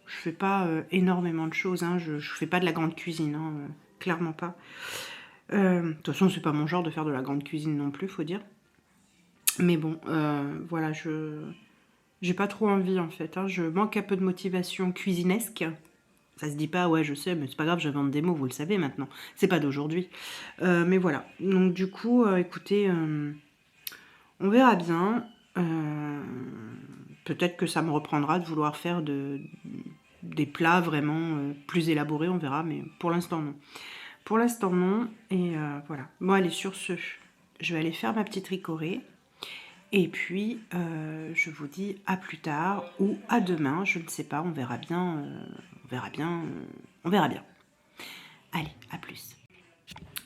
je fais pas énormément de choses, hein. Je fais pas de la grande cuisine, hein, clairement pas. De toute façon, c'est pas mon genre de faire de la grande cuisine non plus, faut dire. Mais bon, voilà, j'ai pas trop envie en fait, hein. Je manque un peu de motivation cuisinesque. Ça se dit pas, ouais, je sais, mais c'est pas grave, j'invente des mots, vous le savez maintenant. C'est pas d'aujourd'hui. Mais voilà. Donc du coup, écoutez, on verra bien. Peut-être que ça me reprendra de vouloir faire des plats vraiment plus élaborés, on verra, mais pour l'instant non. Pour l'instant non, et voilà. Bon, allez, sur ce, je vais aller faire ma petite ricorée. Et puis, je vous dis à plus tard ou à demain, je ne sais pas, on verra bien. On verra bien. On verra bien. Allez, à plus.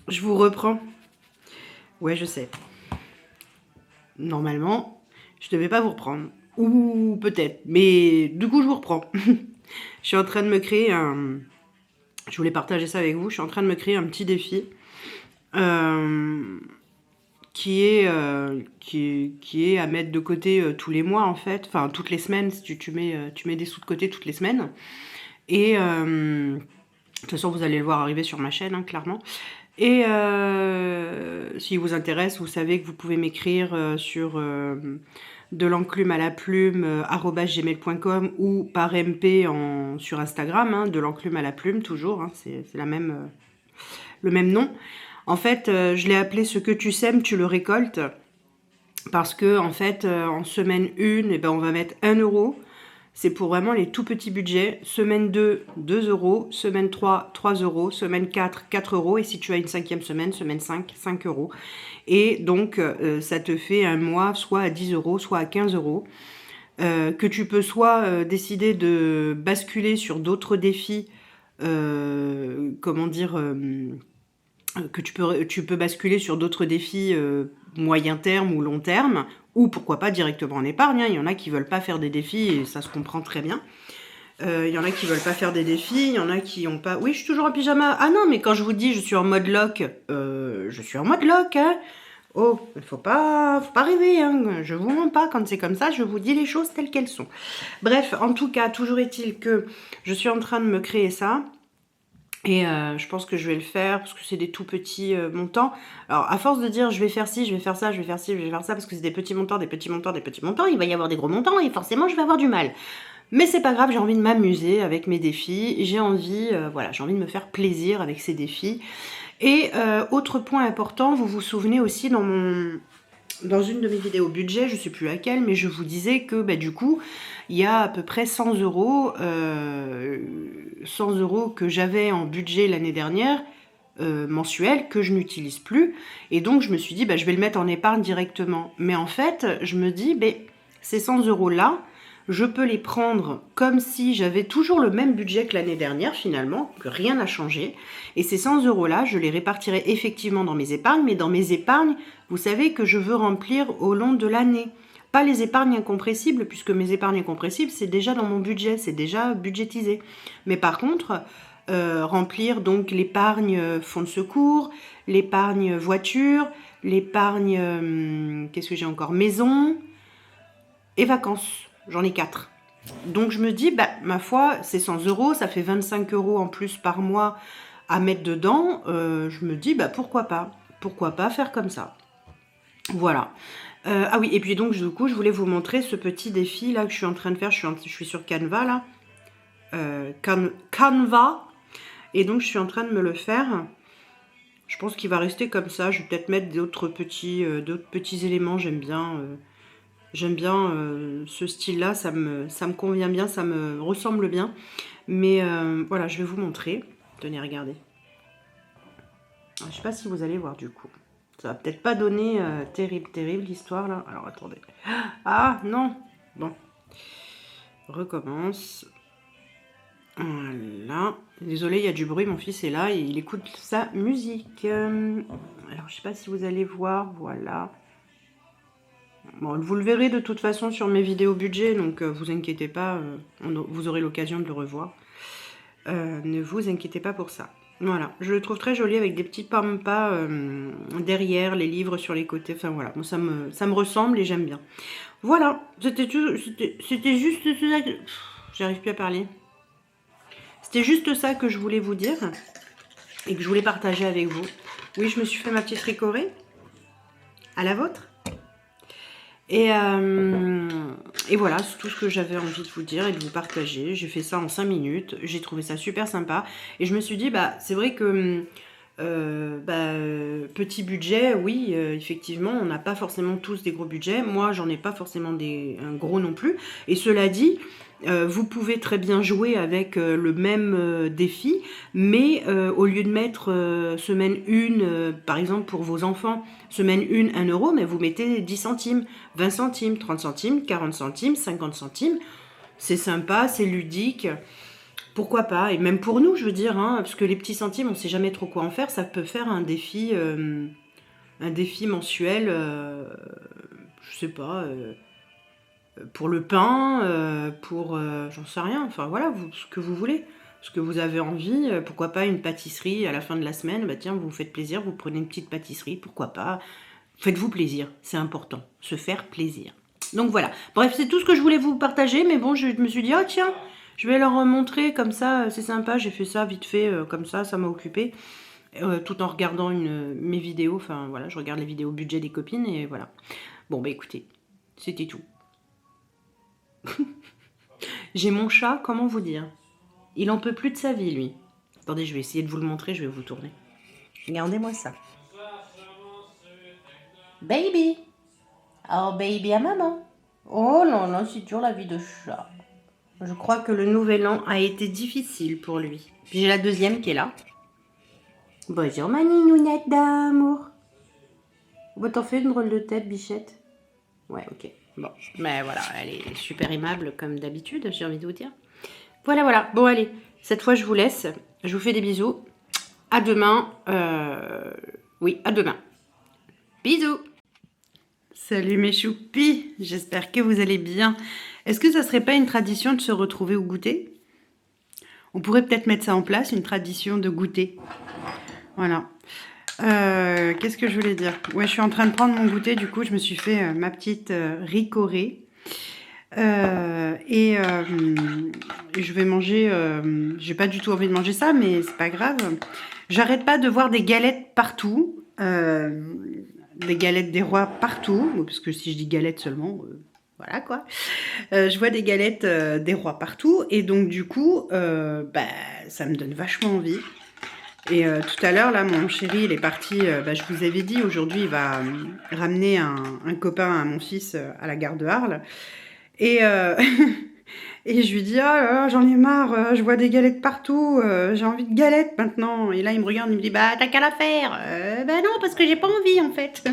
Je vous reprends. Ouais, je sais. Normalement, je devais pas vous reprendre. Ou peut-être. Mais du coup, je vous reprends. Je suis en train de me créer un... Je voulais partager ça avec vous. Je suis en train de me créer un petit défi. Qui est à mettre de côté tous les mois en fait, enfin toutes les semaines, si tu mets des sous de côté toutes les semaines. Et de toute façon vous allez le voir arriver sur ma chaîne, hein, clairement. Et si vous intéresse, vous savez que vous pouvez m'écrire sur de l'enclume à la plume @gmail.com ou par MP sur Instagram, hein, de l'enclume à la plume toujours, hein, c'est le même nom. En fait, je l'ai appelé « Ce que tu sèmes, tu le récoltes » parce que, en fait, en semaine 1, eh ben, on va mettre 1 €. C'est pour vraiment les tout petits budgets. Semaine 2, 2 €. Semaine 3, 3 €. Semaine 4, 4 €. Et si tu as une 5e semaine, semaine 5, 5 €. Et donc, ça te fait un mois soit à 10 €, soit à 15 €. Que tu peux soit décider de basculer sur d'autres défis, comment dire... que tu peux basculer sur d'autres défis moyen terme ou long terme, ou pourquoi pas directement en épargne, hein. Il y en a qui veulent pas faire des défis et ça se comprend très bien. Il y en a qui veulent pas faire des défis, il y en a qui ont pas... Oui, je suis toujours en pyjama. Ah non, mais quand je vous dis je suis en mode lock, je suis en mode lock, hein. Oh, faut pas rêver, hein. Je vous mens pas, quand c'est comme ça, je vous dis les choses telles qu'elles sont. Bref, en tout cas, toujours est-il que je suis en train de me créer ça. Et je pense que je vais le faire parce que c'est des tout petits montants. Alors, à force de dire je vais faire ci, je vais faire ça, je vais faire ci, je vais faire ça, parce que c'est des petits montants, des petits montants, des petits montants, il va y avoir des gros montants et forcément je vais avoir du mal. Mais c'est pas grave, j'ai envie de m'amuser avec mes défis. J'ai envie, voilà, j'ai envie de me faire plaisir avec ces défis. Et autre point important, vous vous souvenez aussi dans une de mes vidéos budget, je sais plus laquelle, mais je vous disais que bah, du coup, il y a à peu près 100 €, 100 € que j'avais en budget l'année dernière, mensuel, que je n'utilise plus. Et donc, je me suis dit, bah, je vais le mettre en épargne directement. Mais en fait, je me dis, bah, ces 100 € là, je peux les prendre comme si j'avais toujours le même budget que l'année dernière finalement, que rien n'a changé. Et ces 100 € là, je les répartirai effectivement dans mes épargnes, mais dans mes épargnes, vous savez que je veux remplir au long de l'année. Pas les épargnes incompressibles, puisque mes épargnes incompressibles, c'est déjà dans mon budget, c'est déjà budgétisé. Mais par contre, remplir donc l'épargne fonds de secours, l'épargne voiture, l'épargne, qu'est-ce que j'ai encore, maison et vacances. J'en ai 4. Donc je me dis, bah, ma foi, c'est 100 €, ça fait 25 € en plus par mois à mettre dedans. Je me dis, bah, pourquoi pas? Pourquoi pas faire comme ça? Voilà. Ah oui, et puis donc du coup, je voulais vous montrer ce petit défi là que je suis en train de faire. Je suis sur Canva là. Canva. Et donc je suis en train de me le faire. Je pense qu'il va rester comme ça. Je vais peut-être mettre d'autres petits éléments. J'aime bien ce style-là. Ça me convient bien, ça me ressemble bien. Mais voilà, je vais vous montrer. Tenez, regardez. Je ne sais pas si vous allez voir du coup. Ça va peut-être pas donner terrible l'histoire là. Alors attendez. Ah non. Bon. Recommence. Voilà. Désolé, il y a du bruit, mon fils est là et il écoute sa musique. Alors, je sais pas si vous allez voir, voilà. Bon, vous le verrez de toute façon sur mes vidéos budget, donc vous inquiétez pas, vous aurez l'occasion de le revoir. Ne vous inquiétez pas pour ça. Voilà, je le trouve très joli avec des petits pampas derrière, les livres sur les côtés. Enfin voilà, moi, ça me ressemble et j'aime bien. Voilà, c'était juste ça que... J'arrive plus à parler. C'était juste ça que je voulais vous dire et que je voulais partager avec vous. Oui, je me suis fait ma petite ricorée. À la vôtre. Et voilà, c'est tout ce que j'avais envie de vous dire et de vous partager. J'ai fait ça en 5 minutes. J'ai trouvé ça super sympa. Et je me suis dit, bah, c'est vrai que petit budget, oui, effectivement, on n'a pas forcément tous des gros budgets. Moi, j'en ai pas forcément un gros non plus. Et cela dit, vous pouvez très bien jouer avec le même défi, mais au lieu de mettre semaine 1, par exemple pour vos enfants, semaine 1, 1 €, mais vous mettez 10 centimes, 20 centimes, 30 centimes, 40 centimes, 50 centimes. C'est sympa, c'est ludique. Pourquoi pas? Et même pour nous, je veux dire, hein, parce que les petits centimes, on ne sait jamais trop quoi en faire. Ça peut faire un défi mensuel, je sais pas, pour le pain, j'en sais rien, enfin voilà, ce que vous voulez, ce que vous avez envie, pourquoi pas une pâtisserie à la fin de la semaine, bah tiens, vous vous faites plaisir, vous prenez une petite pâtisserie, pourquoi pas, faites-vous plaisir, c'est important, se faire plaisir. Donc voilà, bref, c'est tout ce que je voulais vous partager, mais bon, je me suis dit, oh tiens, je vais leur montrer comme ça, c'est sympa, j'ai fait ça vite fait, comme ça m'a occupé. Tout en regardant mes vidéos, enfin voilà, je regarde les vidéos budget des copines et voilà. Bon bah écoutez, c'était tout. J'ai mon chat, comment vous dire? Il en peut plus de sa vie, lui. Attendez, je vais essayer de vous le montrer, je vais vous tourner. Regardez-moi ça. Baby! Oh, baby à maman. Oh non, non, c'est toujours la vie de chat. Je crois que le nouvel an a été difficile pour lui. Puis j'ai la deuxième qui est là. Bonjour, ma ninounette d'amour. Bon, t'en fais une drôle de tête, bichette? Ouais, ok. Bon, mais voilà, elle est super aimable comme d'habitude, j'ai envie de vous dire. Voilà, voilà. Bon, allez, cette fois, je vous laisse. Je vous fais des bisous. À demain. Oui, à demain. Bisous. Salut mes choupis. J'espère que vous allez bien. Est-ce que ça serait pas une tradition de se retrouver au goûter? On pourrait peut-être mettre ça en place, une tradition de goûter. Voilà. Qu'est-ce que je voulais dire? Ouais, je suis en train de prendre mon goûter. Du coup, je me suis fait ma petite ricorée. Je vais manger, j'ai pas du tout envie de manger ça, mais c'est pas grave. J'arrête pas de voir des galettes partout, des galettes des rois partout, parce que si je dis galettes seulement, voilà quoi. Je vois des galettes des rois partout, et donc du coup, ça me donne vachement envie. Et tout à l'heure, là, mon chéri, il est parti, je vous avais dit, aujourd'hui, il va ramener un copain à mon fils à la gare de Arles. Et, et je lui dis, ah là là, j'en ai marre, je vois des galettes partout, j'ai envie de galettes maintenant. Et là, il me regarde, il me dit, bah, t'as qu'à la faire. Bah non, parce que j'ai pas envie, en fait.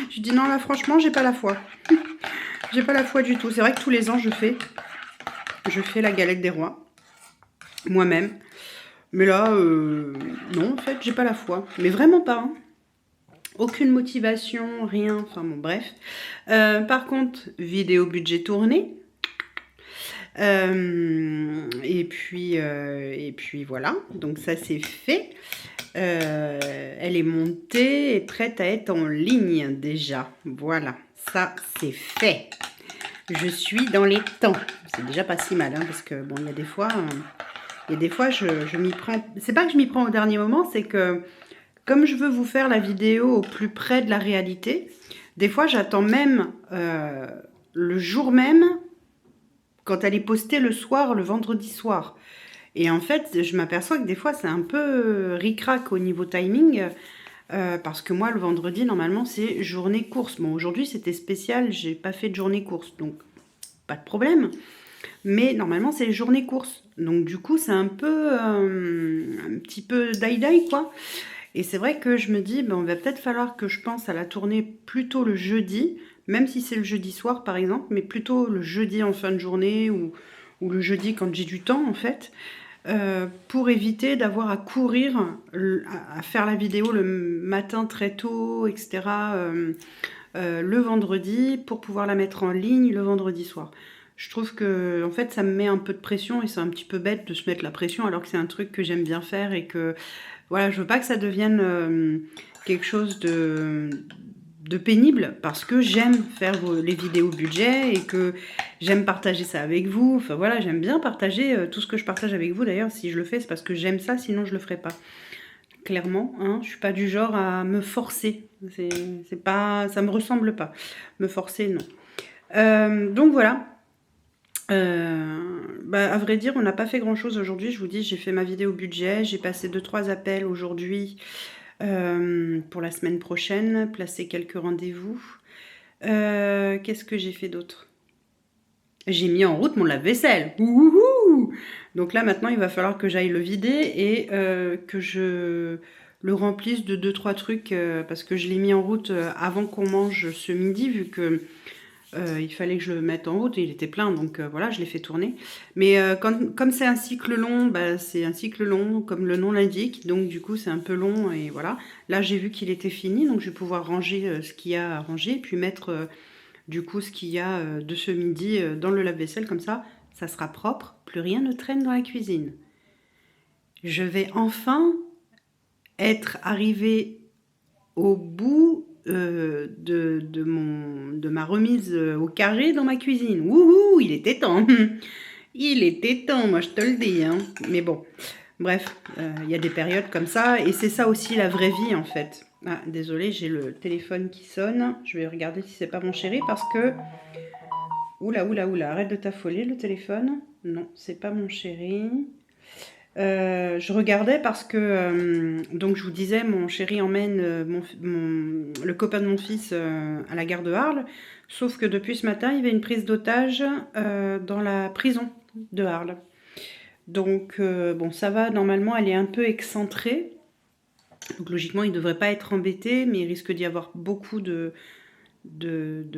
Je lui dis, non, là, franchement, j'ai pas la foi. J'ai pas la foi du tout. C'est vrai que tous les ans, je fais la galette des rois, moi-même. Mais là, non, en fait, j'ai pas la foi. Mais vraiment pas, hein. Aucune motivation, rien, enfin bon, bref. Par contre, vidéo budget tournée. Et puis voilà, donc ça c'est fait. Elle est montée et prête à être en ligne déjà. Voilà, ça c'est fait. Je suis dans les temps. C'est déjà pas si mal, hein, parce que bon, il y a des fois, je m'y prends. C'est pas que je m'y prends au dernier moment, c'est que comme je veux vous faire la vidéo au plus près de la réalité, des fois j'attends même le jour même, quand elle est postée le soir, le vendredi soir. Et en fait, je m'aperçois que des fois c'est un peu ric-rac au niveau timing. Parce que moi, le vendredi, normalement, c'est journée course. Bon, aujourd'hui, c'était spécial, j'ai pas fait de journée course, donc pas de problème. Mais normalement, c'est les journées courses. Donc, du coup, c'est un peu, un petit peu die-die, quoi. Et c'est vrai que je me dis, ben, on va peut-être falloir que je pense à la tourner plutôt le jeudi, même si c'est le jeudi soir, par exemple, mais plutôt le jeudi en fin de journée ou le jeudi quand j'ai du temps, en fait. Pour éviter d'avoir à courir, à faire la vidéo le matin très tôt, etc., le vendredi, pour pouvoir la mettre en ligne le vendredi soir. Je trouve que, en fait, ça me met un peu de pression et c'est un petit peu bête de se mettre la pression alors que c'est un truc que j'aime bien faire et que, voilà, je veux pas que ça devienne quelque chose de pénible parce que j'aime faire les vidéos budget et que j'aime partager ça avec vous. Enfin voilà, j'aime bien partager tout ce que je partage avec vous. D'ailleurs, si je le fais, c'est parce que j'aime ça, sinon je le ferais pas. Clairement, hein, je suis pas du genre à me forcer. C'est pas, ça me ressemble pas. Me forcer, non. Donc voilà. À vrai dire, on n'a pas fait grand chose aujourd'hui. Je vous dis, j'ai fait ma vidéo budget, j'ai passé 2-3 appels aujourd'hui pour la semaine prochaine, placer quelques rendez-vous. Qu'est-ce que j'ai fait d'autre? J'ai mis en route mon lave-vaisselle. Ouhou! Donc là, maintenant, il va falloir que j'aille le vider et que je le remplisse de 2-3 trucs parce que je l'ai mis en route avant qu'on mange ce midi, vu que il fallait que je le mette en route et il était plein, donc voilà, je l'ai fait tourner. Mais comme c'est un cycle long, bah, c'est un cycle long, comme le nom l'indique, donc du coup c'est un peu long et voilà. Là j'ai vu qu'il était fini, donc je vais pouvoir ranger ce qu'il y a à ranger, puis mettre du coup ce qu'il y a de ce midi dans le lave-vaisselle, comme ça sera propre, plus rien ne traîne dans la cuisine. Je vais enfin être arrivée au bout de ma remise au carré dans ma cuisine. Wouhou, il était temps. Il était temps, moi je te le dis. Hein. Mais bon, bref, il y a des périodes comme ça. Et c'est ça aussi la vraie vie en fait. Ah, désolé, j'ai le téléphone qui sonne. Je vais regarder si c'est pas mon chéri parce que... Oula, oula, oula, arrête de t'affoler le téléphone. Non, c'est pas mon chéri. Je regardais parce que, donc je vous disais, mon chéri emmène le copain de mon fils à la gare de Arles, sauf que depuis ce matin, il y avait une prise d'otage dans la prison de Arles. Donc, bon, ça va, normalement, elle est un peu excentrée, donc logiquement, il ne devrait pas être embêté, mais il risque d'y avoir beaucoup de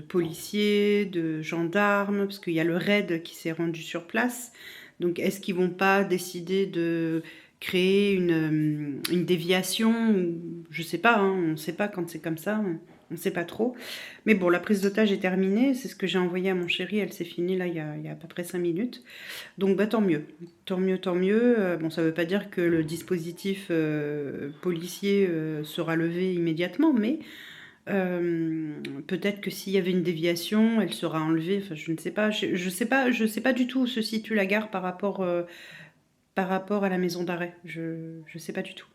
policiers, de gendarmes, parce qu'il y a le raid qui s'est rendu sur place. Donc, est-ce qu'ils vont pas décider de créer une déviation? Je sais pas, hein, on ne sait pas quand c'est comme ça, on ne sait pas trop. Mais bon, la prise d'otage est terminée, c'est ce que j'ai envoyé à mon chéri, elle s'est finie là il y a à peu près 5 minutes. Donc bah tant mieux, tant mieux, tant mieux. Bon, ça ne veut pas dire que le dispositif policier sera levé immédiatement, mais peut-être que s'il y avait une déviation, elle sera enlevée. Enfin, je ne sais pas. Je sais pas du tout où se situe la gare par rapport à la maison d'arrêt. Je sais pas du tout.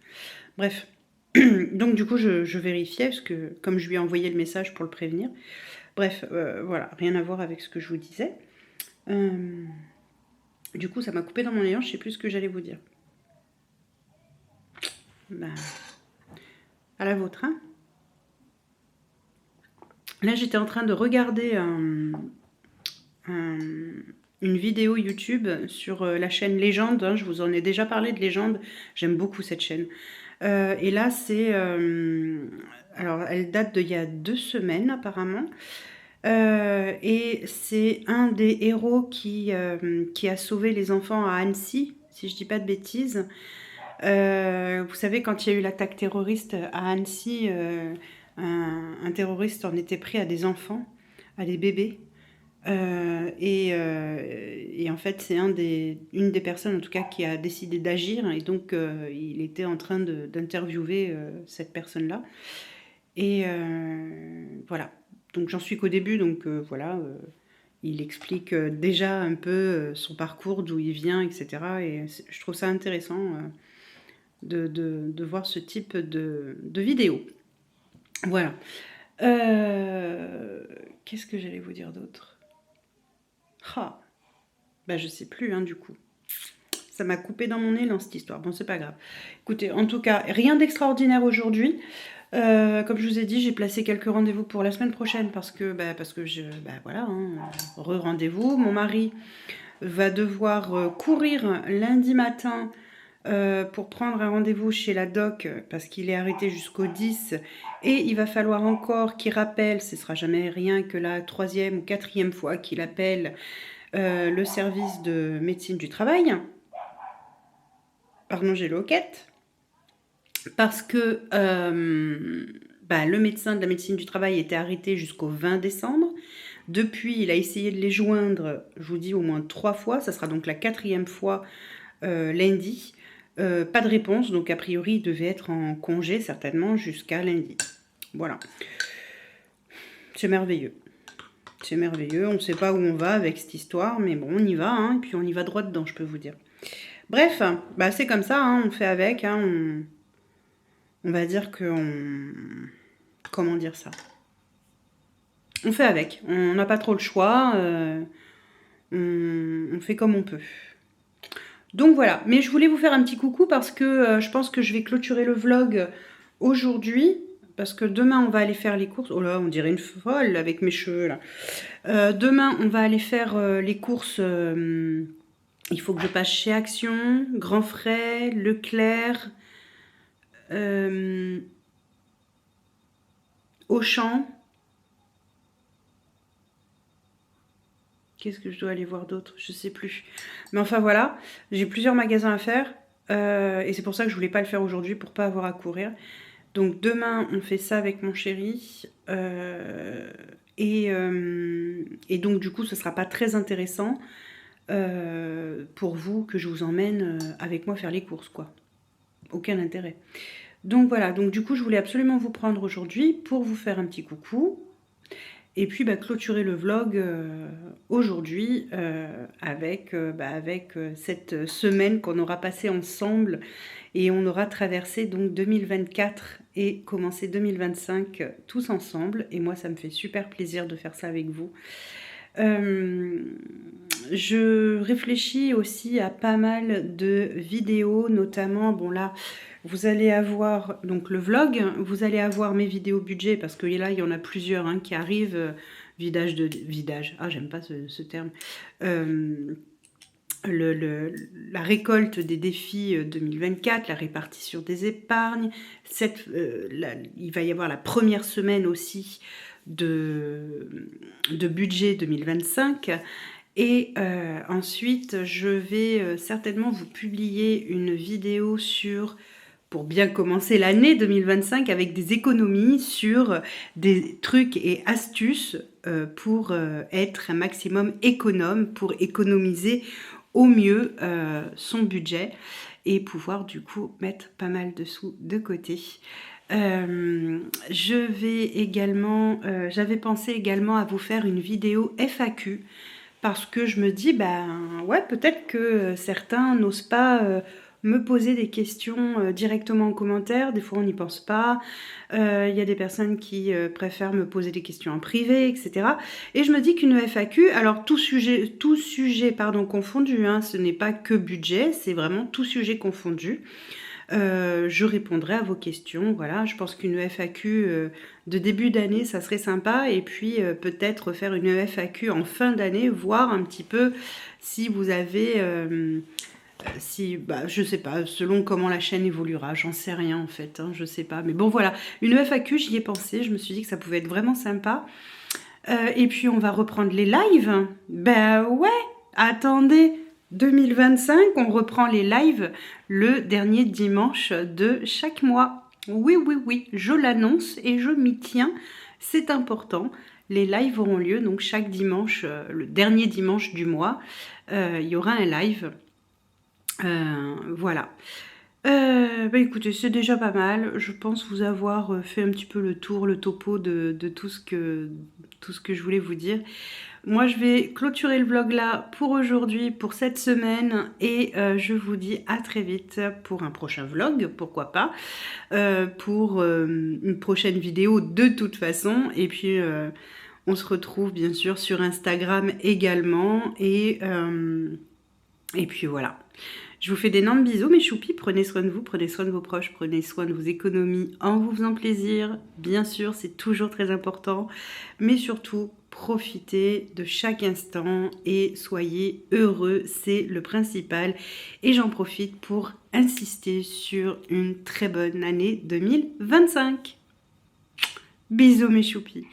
Bref. Donc du coup, je vérifiais parce que comme je lui ai envoyé le message pour le prévenir. Bref, voilà, rien à voir avec ce que je vous disais. Du coup, ça m'a coupé dans mon élan. Je sais plus ce que j'allais vous dire. Bah, à la vôtre, hein. Là, j'étais en train de regarder une vidéo YouTube sur la chaîne Légende. Hein, je vous en ai déjà parlé de Légende. J'aime beaucoup cette chaîne. Et là, c'est... alors, elle date d'il y a 2 semaines, apparemment. Et c'est un des héros qui a sauvé les enfants à Annecy, si je dis pas de bêtises. Vous savez, quand il y a eu l'attaque terroriste à Annecy... un terroriste en était pris à des enfants, à des bébés. Et en fait, c'est une des personnes, en tout cas, qui a décidé d'agir. Et donc, il était en train d'interviewer cette personne-là. Et voilà. Donc, j'en suis qu'au début. Donc, voilà. il explique déjà un peu son parcours, d'où il vient, etc. Et je trouve ça intéressant de voir ce type de vidéo. Voilà. Qu'est-ce que j'allais vous dire d'autre? Ah, bah je sais plus, hein, du coup. Ça m'a coupé dans mon élan, cette histoire. Bon, c'est pas grave. Écoutez, en tout cas, rien d'extraordinaire aujourd'hui. Comme je vous ai dit, j'ai placé quelques rendez-vous pour la semaine prochaine parce que voilà, hein, re-rendez-vous. Mon mari va devoir courir lundi matin pour prendre un rendez-vous chez la doc parce qu'il est arrêté jusqu'au 10 et il va falloir encore qu'il rappelle, ce sera jamais rien que la 3e ou 4e fois qu'il appelle le service de médecine du travail. Pardon, j'ai l'oquette. Parce que le médecin de la médecine du travail était arrêté jusqu'au 20 décembre. Depuis, il a essayé de les joindre, je vous dis, au moins 3 fois. Ça sera donc la 4e fois lundi. Pas de réponse, donc a priori, il devait être en congé, certainement, jusqu'à lundi. Voilà. C'est merveilleux. C'est merveilleux. On ne sait pas où on va avec cette histoire, mais bon, on y va, hein, et puis on y va droit dedans, je peux vous dire. Bref, c'est comme ça, hein, on fait avec, hein, on va dire que comment dire ça? On fait avec, on n'a pas trop le choix, on fait comme on peut. Donc voilà, mais je voulais vous faire un petit coucou parce que je pense que je vais clôturer le vlog aujourd'hui, parce que demain on va aller faire les courses. Oh là, on dirait une folle avec mes cheveux là. Demain on va aller faire les courses. Il faut que je passe chez Action, Grand Frais, Leclerc, Auchan. Qu'est-ce que je dois aller voir d'autre? Je sais plus. Mais enfin voilà, j'ai plusieurs magasins à faire. Et c'est pour ça que je voulais pas le faire aujourd'hui pour pas avoir à courir. Donc demain, on fait ça avec mon chéri. Et donc du coup, ce sera pas très intéressant pour vous que je vous emmène avec moi faire les courses, quoi. Aucun intérêt. Donc voilà, donc du coup, je voulais absolument vous prendre aujourd'hui pour vous faire un petit coucou. Et puis clôturer le vlog aujourd'hui avec cette semaine qu'on aura passée ensemble et on aura traversé donc 2024 et commencé 2025 tous ensemble. Et moi, ça me fait super plaisir de faire ça avec vous. Je réfléchis aussi à pas mal de vidéos, notamment, bon là, vous allez avoir donc le vlog, vous allez avoir mes vidéos budget, parce que là, il y en a plusieurs hein, qui arrivent, vidage, ah j'aime pas ce terme, la récolte des défis 2024, la répartition des épargnes, il va y avoir la première semaine aussi de budget 2025. Et ensuite, je vais certainement vous publier une vidéo pour bien commencer l'année 2025 avec des économies sur des trucs et astuces pour être un maximum économe, pour économiser au mieux son budget et pouvoir du coup mettre pas mal de sous de côté. Je vais également, j'avais pensé également à vous faire une vidéo FAQ parce que je me dis, ouais, peut-être que certains n'osent pas me poser des questions directement en commentaire. Des fois, on n'y pense pas. Il y a des personnes qui préfèrent me poser des questions en privé, etc. Et je me dis qu'une FAQ, alors tout sujet confondu, hein, ce n'est pas que budget, c'est vraiment tout sujet confondu. Je répondrai à vos questions. Voilà, je pense qu'une FAQ de début d'année, ça serait sympa. Et puis peut-être faire une FAQ en fin d'année, voir un petit peu si vous avez... je sais pas, selon comment la chaîne évoluera, j'en sais rien en fait, hein, je sais pas. Mais bon voilà, une FAQ, j'y ai pensé, je me suis dit que ça pouvait être vraiment sympa. Et puis on va reprendre les lives. Ouais, attendez, 2025, on reprend les lives le dernier dimanche de chaque mois. Oui, je l'annonce et je m'y tiens, c'est important. Les lives auront lieu donc chaque dimanche, le dernier dimanche du mois, il y aura un live. Voilà. Bah écoutez, c'est déjà pas mal. Je pense vous avoir fait un petit peu le tour, le topo de tout ce que je voulais vous dire. Moi, je vais clôturer le vlog là pour aujourd'hui, pour cette semaine, et je vous dis à très vite pour un prochain vlog, pourquoi pas, pour une prochaine vidéo de toute façon, et puis on se retrouve bien sûr sur Instagram également, et puis voilà. Je vous fais d'énormes bisous mes choupis, prenez soin de vous, prenez soin de vos proches, prenez soin de vos économies en vous faisant plaisir, bien sûr c'est toujours très important, mais surtout profitez de chaque instant et soyez heureux, c'est le principal. Et j'en profite pour insister sur une très bonne année 2025. Bisous mes choupis.